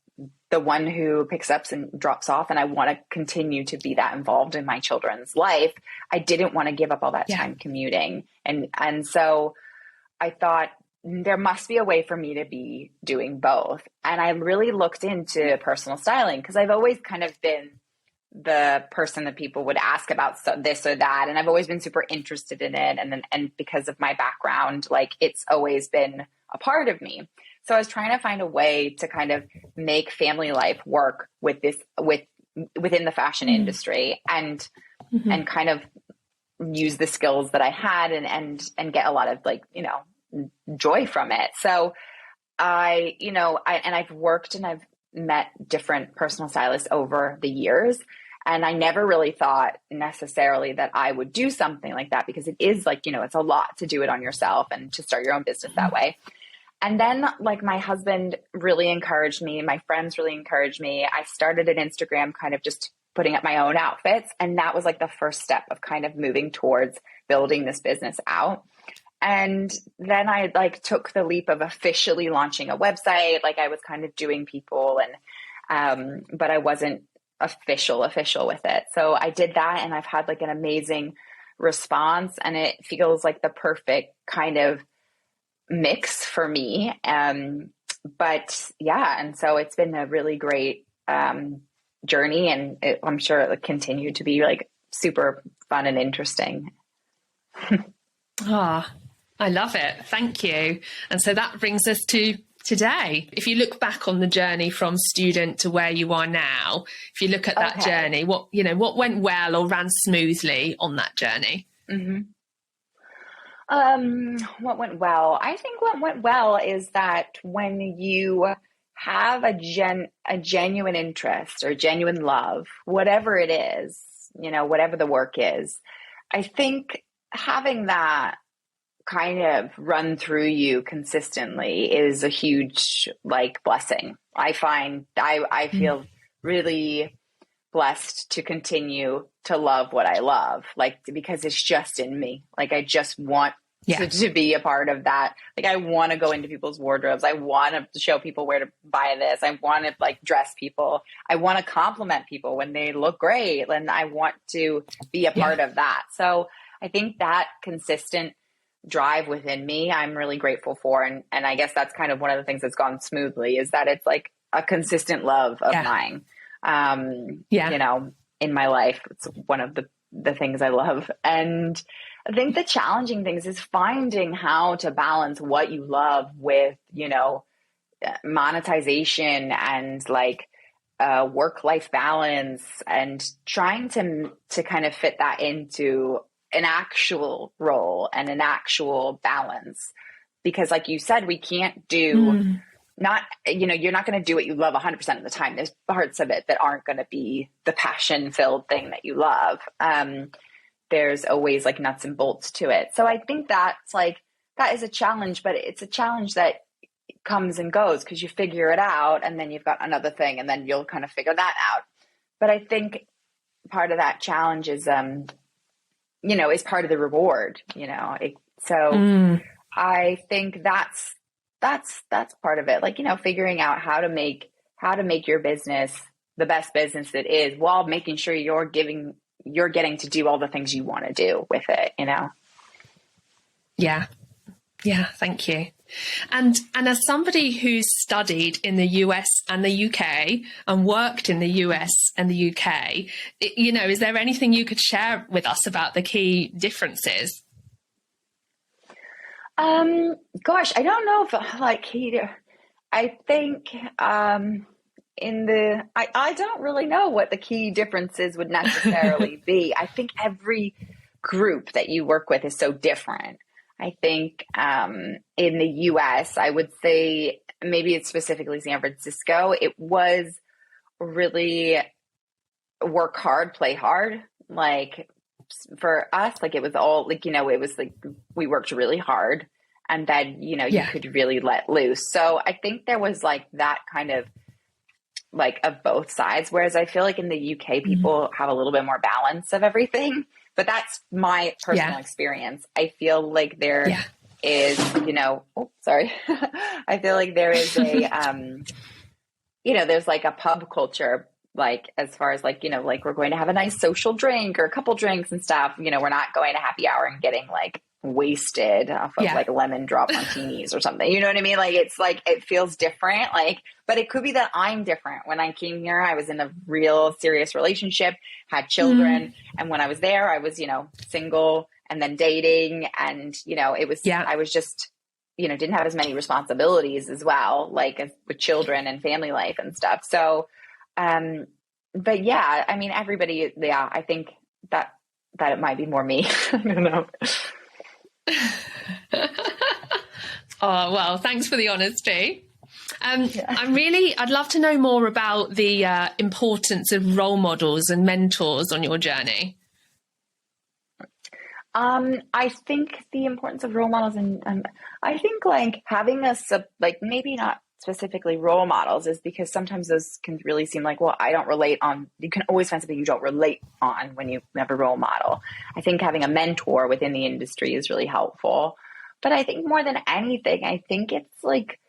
the one who picks up and drops off, and I want to continue to be that involved in my children's life. I didn't want to give up all that time commuting. And so I thought there must be a way for me to be doing both. And I really looked into personal styling because I've always kind of been the person that people would ask about this or that. And I've always been super interested in it. And because of my background, like it's always been a part of me. So I was trying to find a way to kind of make family life work with this, within the fashion industry and kind of use the skills that I had and get a lot of like, joy from it. So I've worked and I've met different personal stylists over the years. And I never really thought necessarily that I would do something like that because it is like, it's a lot to do it on yourself and to start your own business that way. And then like my husband really encouraged me. My friends really encouraged me. I started an Instagram kind of just putting up my own outfits. And that was like the first step of kind of moving towards building this business out. And then I like took the leap of officially launching a website. Like I was kind of doing people but I wasn't official with it. So I did that and I've had like an amazing response and it feels like the perfect kind of mix for me. But yeah, and so it's been a really great journey and I'm sure it'll continue to be like super fun and interesting. I love it. Thank you. And so that brings us to today. If you look back on the journey from student to where you are now, if you look at that journey, what went well or ran smoothly on that journey? What went well? I think what went well is that when you have a genuine interest or genuine love, whatever it is, whatever the work is, I think having that kind of run through you consistently is a huge like blessing. I find I feel really blessed to continue to love what I love, like because it's just in me. Like I just want to be a part of that. Like I want to go into people's wardrobes. I want to show people where to buy this. I want to like dress people. I want to compliment people when they look great. And I want to be a part of that. So I think that consistent drive within me, I'm really grateful for. And I guess that's kind of one of the things that's gone smoothly is that it's like a consistent love of mine. In my life, it's one of the things I love. And I think the challenging things is finding how to balance what you love with, monetization and like work-life balance and trying to kind of fit that into an actual role and an actual balance. Because like you said, we can't do you're not going to do what you love 100% of the time. There's parts of it that aren't going to be the passion filled thing that you love. There's always like nuts and bolts to it. So I think that's like, that is a challenge, but it's a challenge that comes and goes because you figure it out and then you've got another thing and then you'll kind of figure that out. But I think part of that challenge is, is part of the reward, I think that's part of it. Like, figuring out how to make your business the best business it is while making sure you're getting to do all the things you want to do with it, Yeah. Yeah, thank you. And as somebody who's studied in the US and the UK and worked in the US and the UK, is there anything you could share with us about the key differences? Gosh, I don't know if I think I don't really know what the key differences would necessarily be. I think every group that you work with is so different. I think in the US, I would say maybe it's specifically San Francisco, it was really work hard, play hard. Like for us, like it was all like, it was like we worked really hard and then, you could really let loose. So I think there was like that kind of like of both sides. Whereas I feel like in the UK, people have a little bit more balance of everything. But that's my personal experience. I feel like there is, sorry. I feel like there is a, there's like a pub culture, like as far as like, like we're going to have a nice social drink or a couple drinks and stuff. We're not going to happy hour and getting like wasted off of like lemon drop martinis or something. You know what I mean? Like, it's like, it feels different. Like, but it could be that I'm different. When I came here, I was in a real serious relationship, had children. And when I was there, I was, single and then dating. And, it was, I was just, didn't have as many responsibilities as well, like with children and family life and stuff. So, but yeah, I mean, everybody, I think that it might be more me. I don't know. Oh, well, thanks for the honesty. I'd love to know more about the importance of role models and mentors on your journey. I think the importance of role models and I think like having maybe not specifically role models is because sometimes those can really seem like, well, I don't relate on, you can always find something you don't relate on when you have a role model. I think having a mentor within the industry is really helpful. But I think more than anything, I think it's like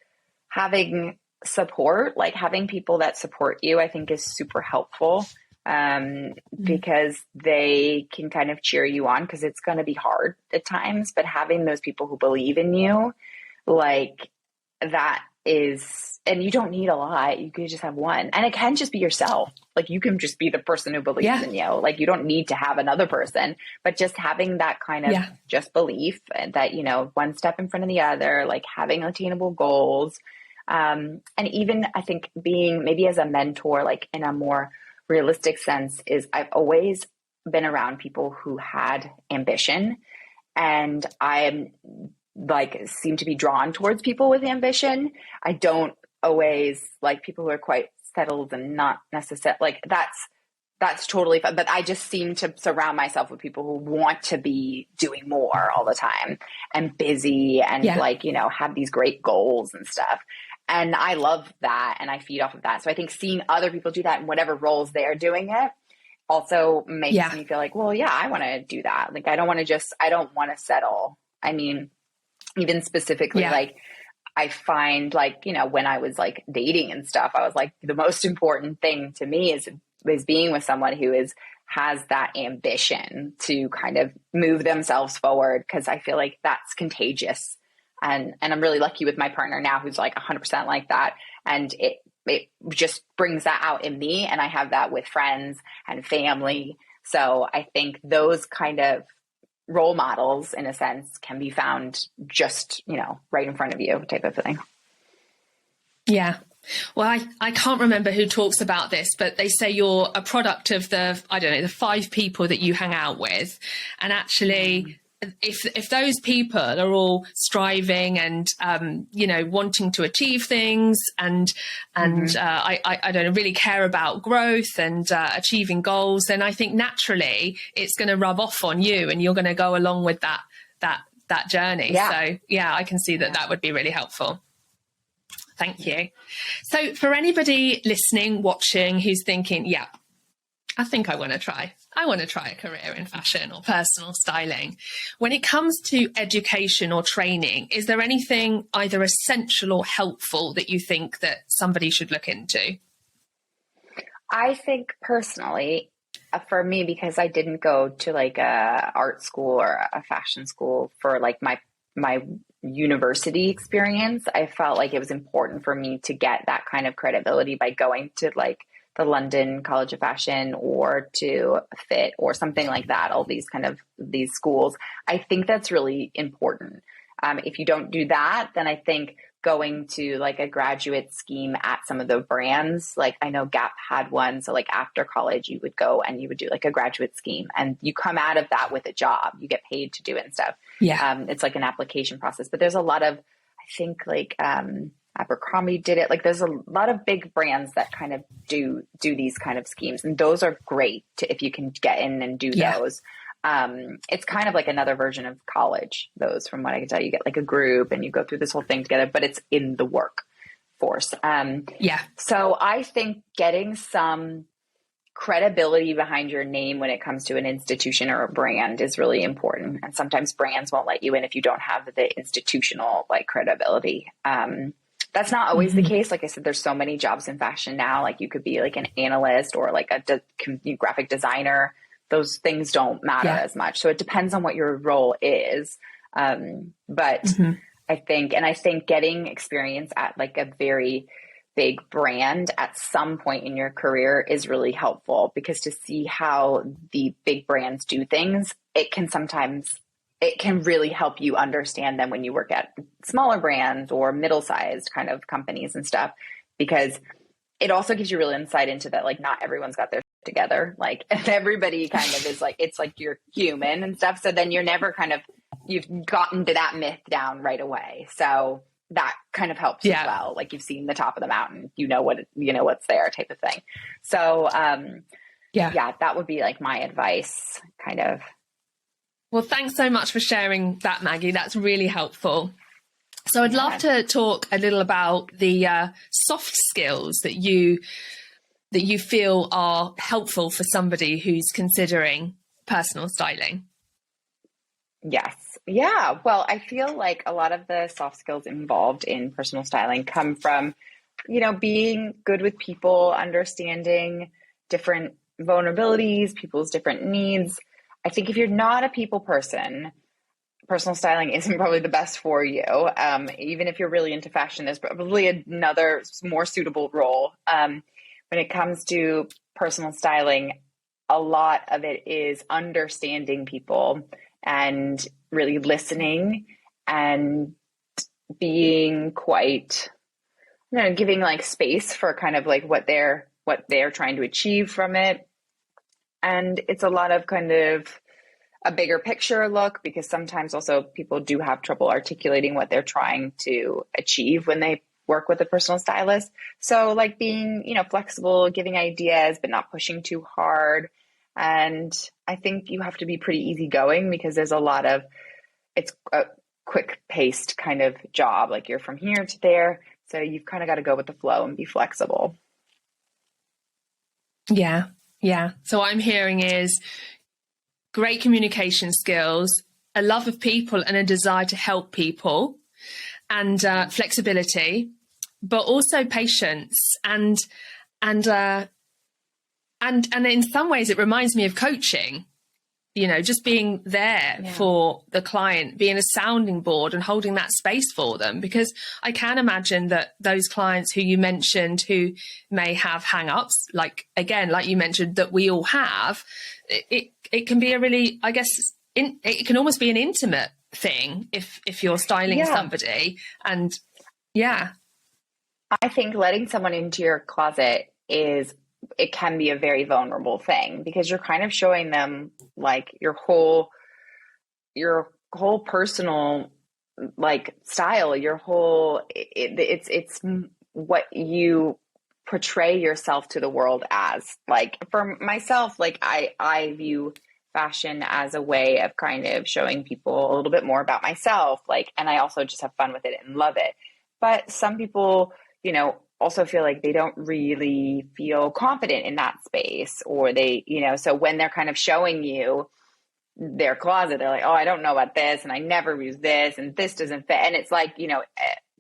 having support, like having people that support you, I think is super helpful because they can kind of cheer you on because it's going to be hard at times. But having those people who believe in you, like that is, and you don't need a lot. You can just have one, and it can just be yourself. Like you can just be the person who believes in you. Like you don't need to have another person, but just having that kind of just belief that, one step in front of the other, like having attainable goals. And even I think being maybe as a mentor, like in a more realistic sense, is I've always been around people who had ambition, and I am like seem to be drawn towards people with ambition. I don't always like people who are quite settled and not necessarily like that's totally fine. But I just seem to surround myself with people who want to be doing more all the time and busy and have these great goals and stuff. And I love that. And I feed off of that. So I think seeing other people do that in whatever roles they're doing it also makes me feel like, well, yeah, I want to do that. Like, I don't want to settle. I mean, even specifically, like I find like, when I was like dating and stuff, I was like, the most important thing to me is being with someone who has that ambition to kind of move themselves forward. Cause I feel like that's contagious. And I'm really lucky with my partner now who's like 100% like that. And it just brings that out in me. And I have that with friends and family. So I think those kind of role models in a sense can be found just, right in front of you type of thing. Yeah. Well, I can't remember who talks about this, but they say you're a product of the 5 people that you hang out with. And actually, if those people are all striving and, wanting to achieve things and I don't really care about growth and achieving goals, then I think naturally it's going to rub off on you and you're going to go along with that journey. Yeah. So yeah, I can see that would be really helpful. Thank you. So for anybody listening, watching, who's thinking, I think I want to try a career in fashion or personal styling. When it comes to education or training, is there anything either essential or helpful that you think that somebody should look into? I think personally, for me, because I didn't go to like a art school or a fashion school for like my my university experience, I felt like it was important for me to get that kind of credibility by going to like the London College of Fashion or to Fit or something like that, all these kind of these schools. I think that's really important. If you don't do that, then I think going to like a graduate scheme at some of the brands, like I know Gap had one. So like after college, you would go and you would do like a graduate scheme and you come out of that with a job, you get paid to do it and stuff. Yeah. It's like an application process, but there's a lot of, I think like, Abercrombie did it. Like there's a lot of big brands that kind of do these kind of schemes. And those are great if you can get in and do those. It's kind of like another version of college. Those, from what I can tell, you get like a group and you go through this whole thing together, but it's in the workforce. So I think getting some credibility behind your name when it comes to an institution or a brand is really important. And sometimes brands won't let you in if you don't have the institutional like credibility. That's not always the case. Like I said, there's so many jobs in fashion now. Like you could be like an analyst or like a graphic designer. Those things don't matter as much. So it depends on what your role is. But I think getting experience at like a very big brand at some point in your career is really helpful, because to see how the big brands do things, it can really help you understand them when you work at smaller brands or middle-sized kind of companies and stuff, because it also gives you real insight into that. Like not everyone's got their shit together. Like everybody kind of is like, it's like you're human and stuff. So then you've gotten to that myth down right away. So that kind of helps as well. Like you've seen the top of the mountain, you know what's there type of thing. So, that would be like my advice kind of. Well, thanks so much for sharing that, Maggie. That's really helpful. So I'd love to talk a little about the soft skills that you feel are helpful for somebody who's considering personal styling. Yes. Yeah. Well, I feel like a lot of the soft skills involved in personal styling come from, being good with people, understanding different vulnerabilities, people's different needs. I think if you're not a people person, personal styling isn't probably the best for you. Even if you're really into fashion, there's probably another more suitable role. When it comes to personal styling, a lot of it is understanding people and really listening and being quite, giving like space for kind of like what they're trying to achieve from it. And it's a lot of kind of a bigger picture look, because sometimes also people do have trouble articulating what they're trying to achieve when they work with a personal stylist. So like being, flexible, giving ideas, but not pushing too hard. And I think you have to be pretty easygoing, because there's it's a quick paced kind of job. Like you're from here to there. So you've kind of got to go with the flow and be flexible. Yeah. Yeah. So what I'm hearing is great communication skills, a love of people and a desire to help people, and flexibility, but also patience. And in some ways it reminds me of coaching, just being there for the client, being a sounding board and holding that space for them. Because I can imagine that those clients who you mentioned who may have hang-ups, like you mentioned, that we all have, it can be a really, I guess, it can almost be an intimate thing if you're styling somebody. And I think letting someone into your closet it can be a very vulnerable thing, because you're kind of showing them like your whole personal like style, your whole, it's what you portray yourself to the world as. Like for myself, like I view fashion as a way of kind of showing people a little bit more about myself. Like, and I also just have fun with it and love it. But some people, also feel like they don't really feel confident in that space, or they, so when they're kind of showing you their closet, they're like, oh, I don't know about this, and I never use this, and this doesn't fit. And it's like,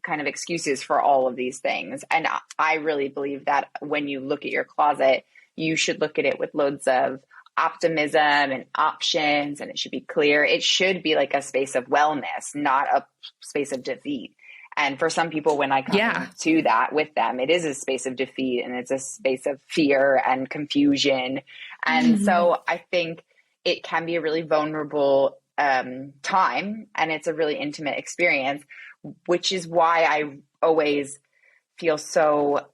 kind of excuses for all of these things. And I really believe that when you look at your closet, you should look at it with loads of, optimism and options, and it should be clear. It should be like a space of wellness, not a space of defeat. And for some people, when I come to that with them, it is a space of defeat and it's a space of fear and confusion. And so I think it can be a really vulnerable time, and it's a really intimate experience, which is why I always feel so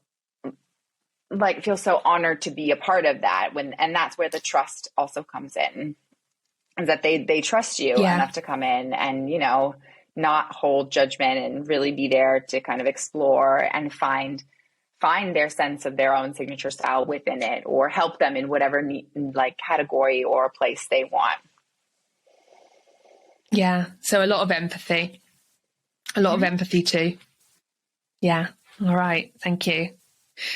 honored to be a part of that, and that's where the trust also comes in, is that they trust you enough to come in and, you know, not hold judgment and really be there to kind of explore and find their sense of their own signature style within it, or help them in whatever like category or place they want. Yeah. So a lot of empathy too. Yeah. All right. Thank you.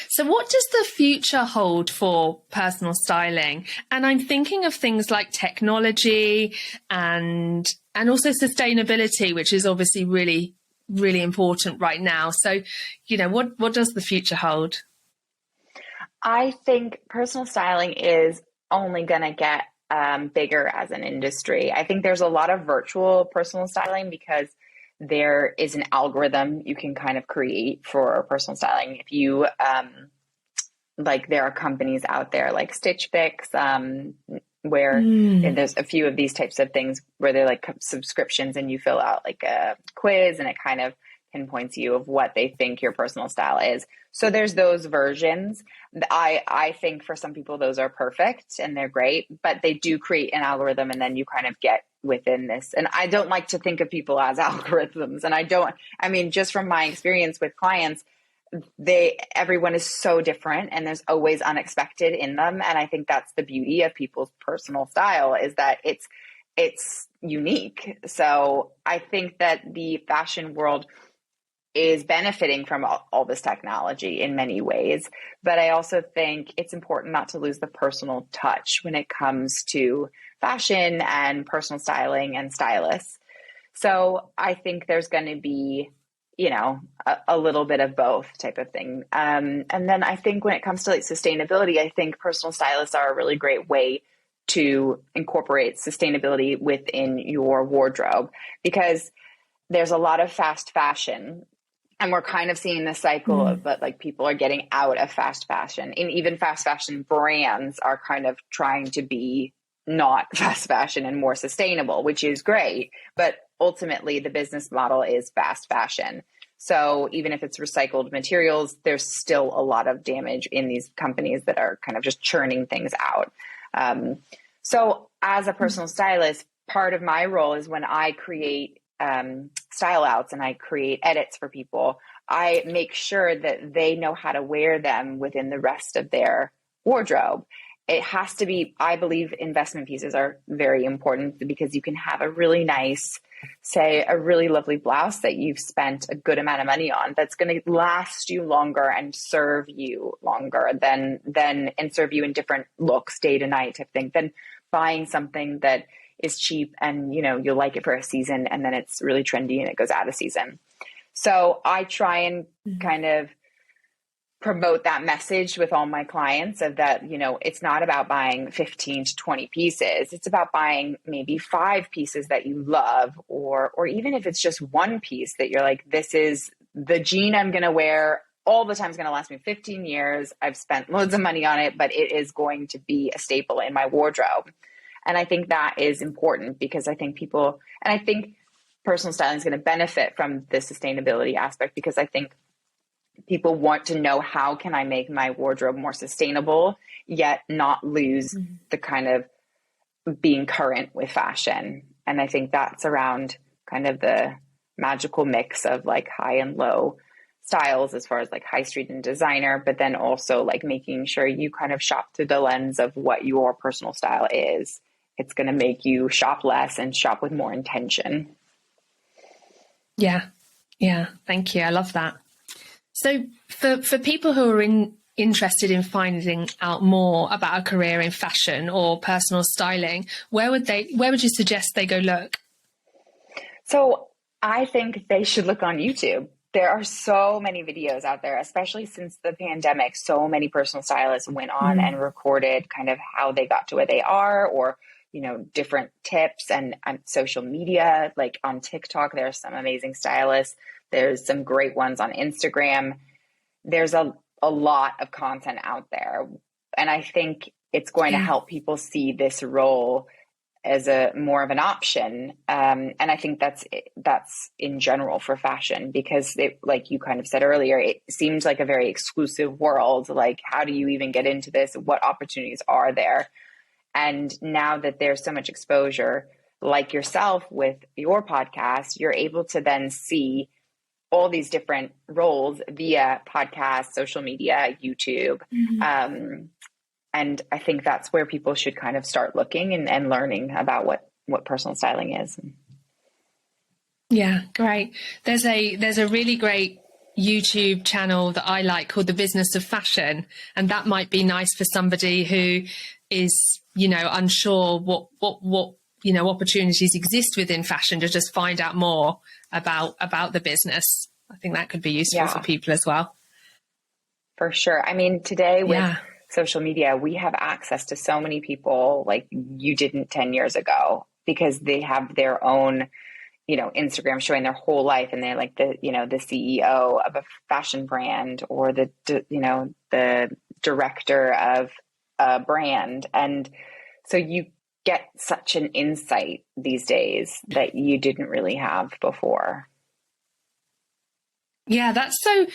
So what does the future hold for personal styling? And I'm thinking of things like technology and also sustainability, which is obviously really, really important right now. So, you know, what does the future hold? I think personal styling is only going to get bigger as an industry. I think there's a lot of virtual personal styling because there is an algorithm you can kind of create for personal styling. If you, like, there are companies out there like Stitch Fix, where there's a few of these types of things where they're like subscriptions, and you fill out like a quiz and it kind of pinpoints you of what they think your personal style is. So there's those versions. I think for some people those are perfect and they're great, but they do create an algorithm, and then you kind of get within this. And I don't like to think of people as algorithms. And just from my experience with clients, everyone is so different, and there's always unexpected in them. And I think that's the beauty of people's personal style, is that it's unique. So I think that the fashion world is benefiting from all this technology in many ways. But I also think it's important not to lose the personal touch when it comes to fashion and personal styling and stylists. So I think there's going to be, you know, a little bit of both type of thing. And then I think when it comes to like sustainability, I think personal stylists are a really great way to incorporate sustainability within your wardrobe, because there's a lot of fast fashion. And we're kind of seeing this cycle of, but like people are getting out of fast fashion, and even fast fashion brands are kind of trying to be not fast fashion and more sustainable, which is great. But ultimately the business model is fast fashion. So even if it's recycled materials, there's still a lot of damage in these companies that are kind of just churning things out. So as a personal stylist, part of my role is when I create style outs and I create edits for people, I make sure that they know how to wear them within the rest of their wardrobe. It has to be, I believe investment pieces are very important, because you can have a really nice, say a really lovely blouse that you've spent a good amount of money on, that's going to last you longer and serve you longer and serve you in different looks day to night type thing, than buying something that is cheap and, you know, you'll like it for a season and then it's really trendy and it goes out of season. So I try and kind of promote that message with all my clients of that, you know, it's not about buying 15 to 20 pieces. It's about buying maybe 5 pieces that you love, or even if it's just one piece that you're like, this is the jean I'm going to wear all the time. It's going to last me 15 years. I've spent loads of money on it, but it is going to be a staple in my wardrobe. And I think that is important, because I think personal styling is going to benefit from the sustainability aspect, because I think people want to know, how can I make my wardrobe more sustainable, yet not lose the kind of being current with fashion. And I think that's around kind of the magical mix of like high and low styles, as far as like high street and designer, but then also like making sure you kind of shop through the lens of what your personal style is. It's going to make you shop less and shop with more intention. Yeah. Thank you. I love that. So for people who are interested in finding out more about a career in fashion or personal styling, where would you suggest they go look? So I think they should look on YouTube. there are so many videos out there, especially since the pandemic. So many personal stylists went on and recorded kind of how they got to where they are, or, you know, different tips, and social media, like on TikTok, there are some amazing stylists. There's some great ones on Instagram. There's a lot of content out there. And I think it's going to help people see this role as a more of an option. And I think that's in general for fashion, because it, like you kind of said earlier, it seems like a very exclusive world. Like, how do you even get into this? What opportunities are there? And now that there's so much exposure, like yourself with your podcast, you're able to then see all these different roles via podcast, social media, YouTube. And I think that's where people should kind of start looking and learning about what personal styling is. Yeah, great. There's a really great YouTube channel that I like called The Business of Fashion. And that might be nice for somebody who is, you know, unsure what you know, opportunities exist within fashion, to just find out more about the business. I think that could be useful for people as well. For sure. I mean, today with social media, we have access to so many people like you didn't 10 years ago, because they have their own, you know, Instagram showing their whole life, and they're like the, you know, the CEO of a fashion brand, or the director of a brand. And so you get such an insight these days that you didn't really have before. Yeah, that's so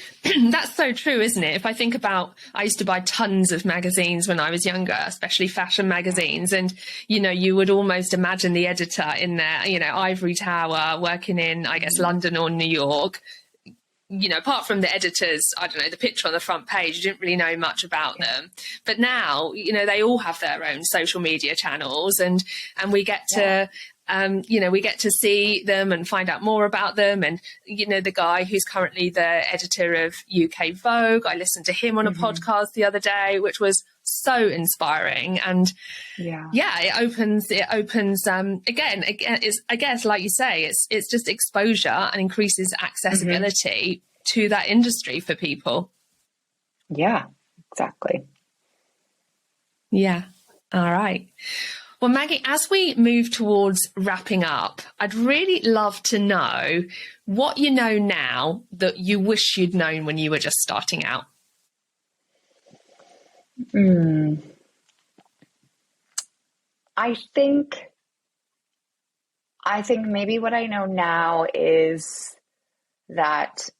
true, isn't it? If I think about, I used to buy tons of magazines when I was younger, especially fashion magazines. And, you know, you would almost imagine the editor in their, you know, ivory tower working in, I guess, London or New York. You know, apart from the editors, I don't know, the picture on the front page, you didn't really know much about them. But now, you know, they all have their own social media channels, and we get to, you know, we get to see them and find out more about them. And, you know, the guy who's currently the editor of UK Vogue, I listened to him on a podcast the other day, which was so inspiring. And it opens again, it's, I guess, like you say, it's just exposure and increases accessibility to that industry for people. Yeah, exactly. Yeah. All right. Well, Maggie, as we move towards wrapping up, I'd really love to know what you know now that you wish you'd known when you were just starting out. I think maybe what I know now is that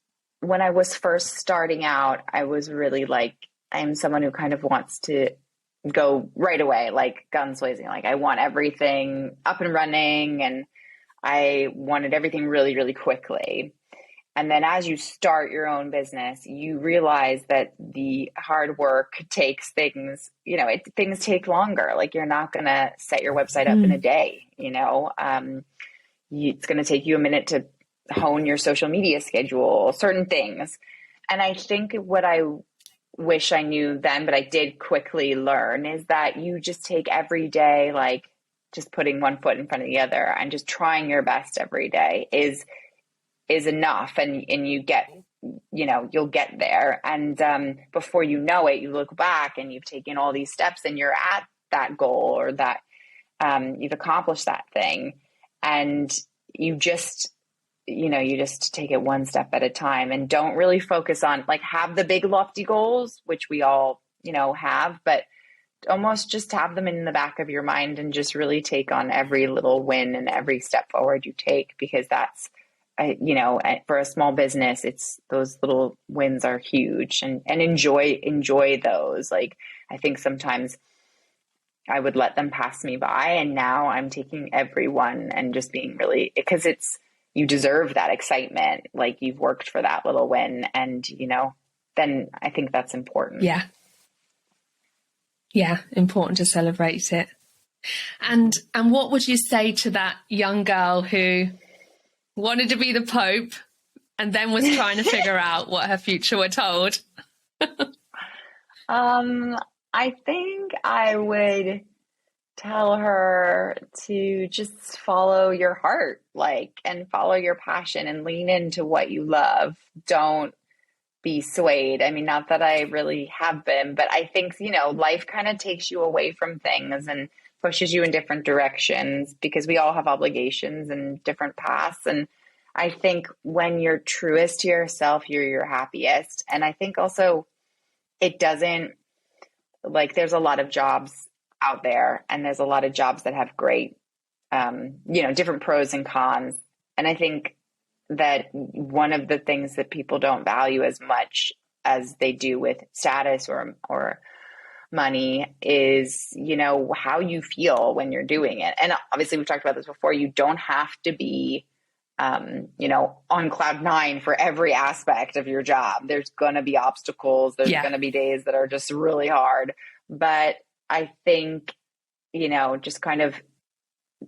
when I was first starting out, I was really like, I'm someone who kind of wants to go right away, like guns blazing. Like, I want everything up and running, and I wanted everything really, really quickly. And then as you start your own business, you realize that the hard work takes things, you know, things take longer. Like, you're not going to set your website up in a day, you know, it's going to take you a minute to hone your social media schedule, certain things. And I think what I wish I knew then, but I did quickly learn, is that you just take every day, like just putting one foot in front of the other and just trying your best every day is enough. And you get, you know, you'll get there. And before you know it, you look back and you've taken all these steps and you're at that goal, or that you've accomplished that thing. And you just take it one step at a time, and don't really focus on, like, have the big lofty goals, which we all, you know, have, but almost just have them in the back of your mind and just really take on every little win and every step forward you take, because that's, you know, for a small business, it's, those little wins are huge, and enjoy those. Like, I think sometimes I would let them pass me by, and now I'm taking every one and just being really, because you deserve that excitement. Like, you've worked for that little win, and, you know, then I think that's important. Yeah. Yeah. Important to celebrate it. And what would you say to that young girl who wanted to be the Pope and then was trying to figure out what her future would hold? I think I would tell her to just follow your heart, like, and follow your passion and lean into what you love. Don't be swayed. I mean, not that I really have been, but I think, life kind of takes you away from things and pushes you in different directions because we all have obligations and different paths. And I think when you're truest to yourself, you're your happiest. And I think also it doesn't, like, there's a lot of jobs out there and there's a lot of jobs that have great, different pros and cons. And I think that one of the things that people don't value as much as they do with status or money is, how you feel when you're doing it. And obviously we've talked about this before. You don't have to be, on cloud nine for every aspect of your job. There's going to be obstacles. There's going to be days that are just really hard. But I think, just kind of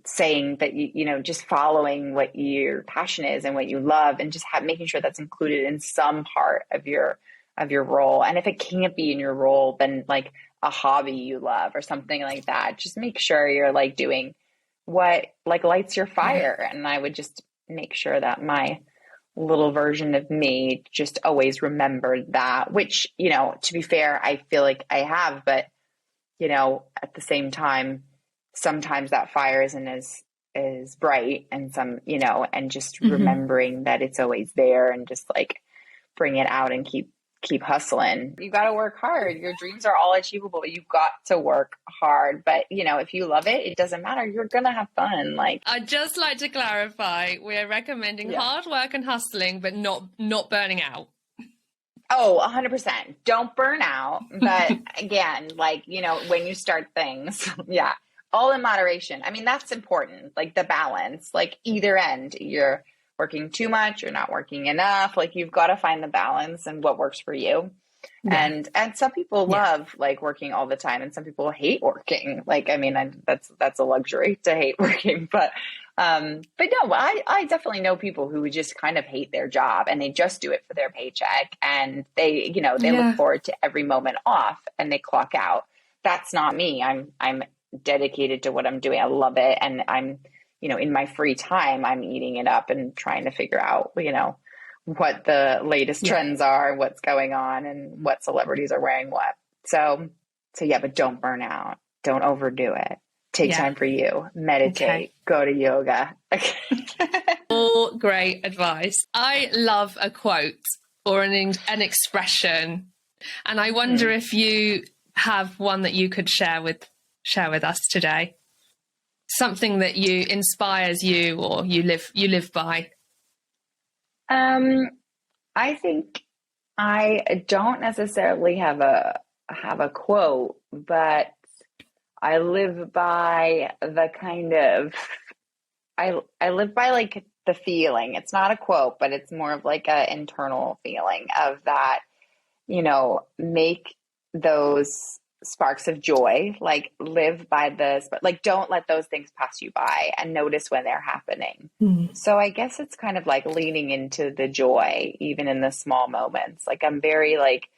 saying that, just following what your passion is and what you love and just making sure that's included in some part of your role. And if it can't be in your role, then like a hobby you love or something like that, just make sure you're like doing what like lights your fire. And I would just make sure that my little version of me just always remembered that, which, to be fair, I feel like I have, but at the same time, sometimes that fire isn't as bright and and just remembering that it's always there and just like bring it out and keep hustling. You got to work hard. Your dreams are all achievable. You've got to work hard, but if you love it, it doesn't matter. You're going to have fun. Like, I'd just like to clarify, we're recommending hard work and hustling, but not burning out. Oh, 100%. Don't burn out. But again, like, when you start things, all in moderation. I mean, that's important. Like the balance, like either end, you're working too much, you're not working enough. Like you've got to find the balance and what works for you. Yeah. And some people love like working all the time and some people hate working. Like, I mean, that's a luxury to hate working, but no, I definitely know people who just kind of hate their job and they just do it for their paycheck and they look forward to every moment off and they clock out. That's not me. I'm dedicated to what I'm doing. I love it. And I'm, in my free time, I'm eating it up and trying to figure out, what the latest trends are, what's going on and what celebrities are wearing what. So but don't burn out. Don't overdo it. Take time for you, meditate, go to yoga. All great advice. I love a quote or an expression. And I wonder if you have one that you could share with us today. Something that inspires you or you live by. I think I don't necessarily have a quote, but I live by the kind of, I live by like the feeling. It's not a quote, but it's more of like a internal feeling of that, make those sparks of joy, like live by this, but like don't let those things pass you by and notice when they're happening. So I guess it's kind of like leaning into the joy even in the small moments. Like I'm very like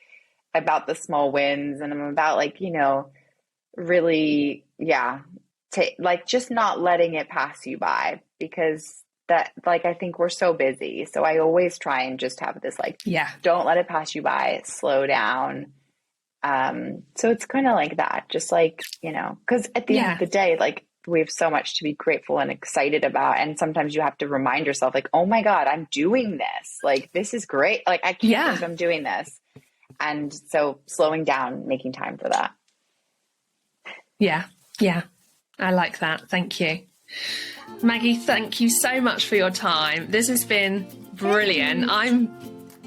about the small wins and I'm about like really like just not letting it pass you by because that like I think we're so busy, so I always try and just have this like don't let it pass you by, slow down. So it's kind of like that, just like, because at the end of the day, like we have so much to be grateful and excited about. And sometimes you have to remind yourself like, oh my God, I'm doing this. Like, this is great. Like, I can't believe I'm doing this. And so slowing down, making time for that. Yeah. Yeah. I like that. Thank you. Maggie, thank you so much for your time. This has been brilliant. I'm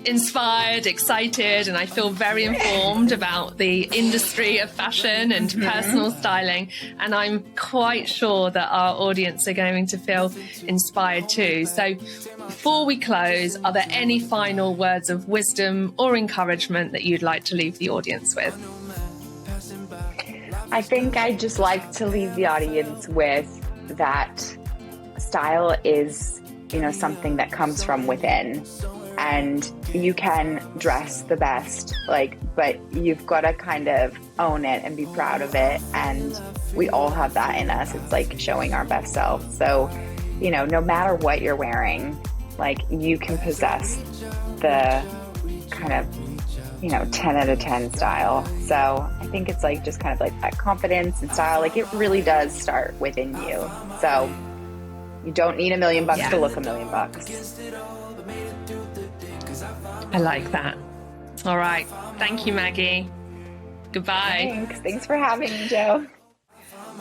inspired, excited, and I feel very informed about the industry of fashion and personal styling. And I'm quite sure that our audience are going to feel inspired too. So before we close, are there any final words of wisdom or encouragement that you'd like to leave the audience with? I think I'd just like to leave the audience with that style is, something that comes from within. and you can dress the best, like, but you've got to kind of own it and be proud of it. And we all have that in us. It's like showing our best self. So, you know, no matter what you're wearing, like, you can possess the kind of, you know, 10 out of 10 style. So I think it's like just kind of like that confidence and style. Like, it really does start within you. So you don't need $1 million to look $1 million. I like that. All right. Thank you, Maggie. Goodbye. Thanks for having me, Jo.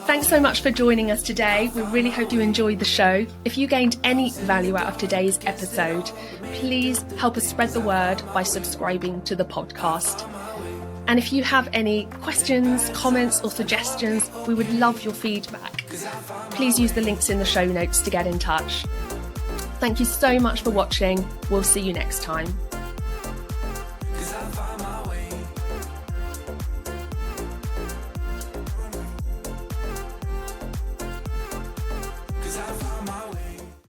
Thanks so much for joining us today. We really hope you enjoyed the show. If you gained any value out of today's episode, please help us spread the word by subscribing to the podcast. And if you have any questions, comments, or suggestions, we would love your feedback. Please use the links in the show notes to get in touch. Thank you so much for watching. We'll see you next time.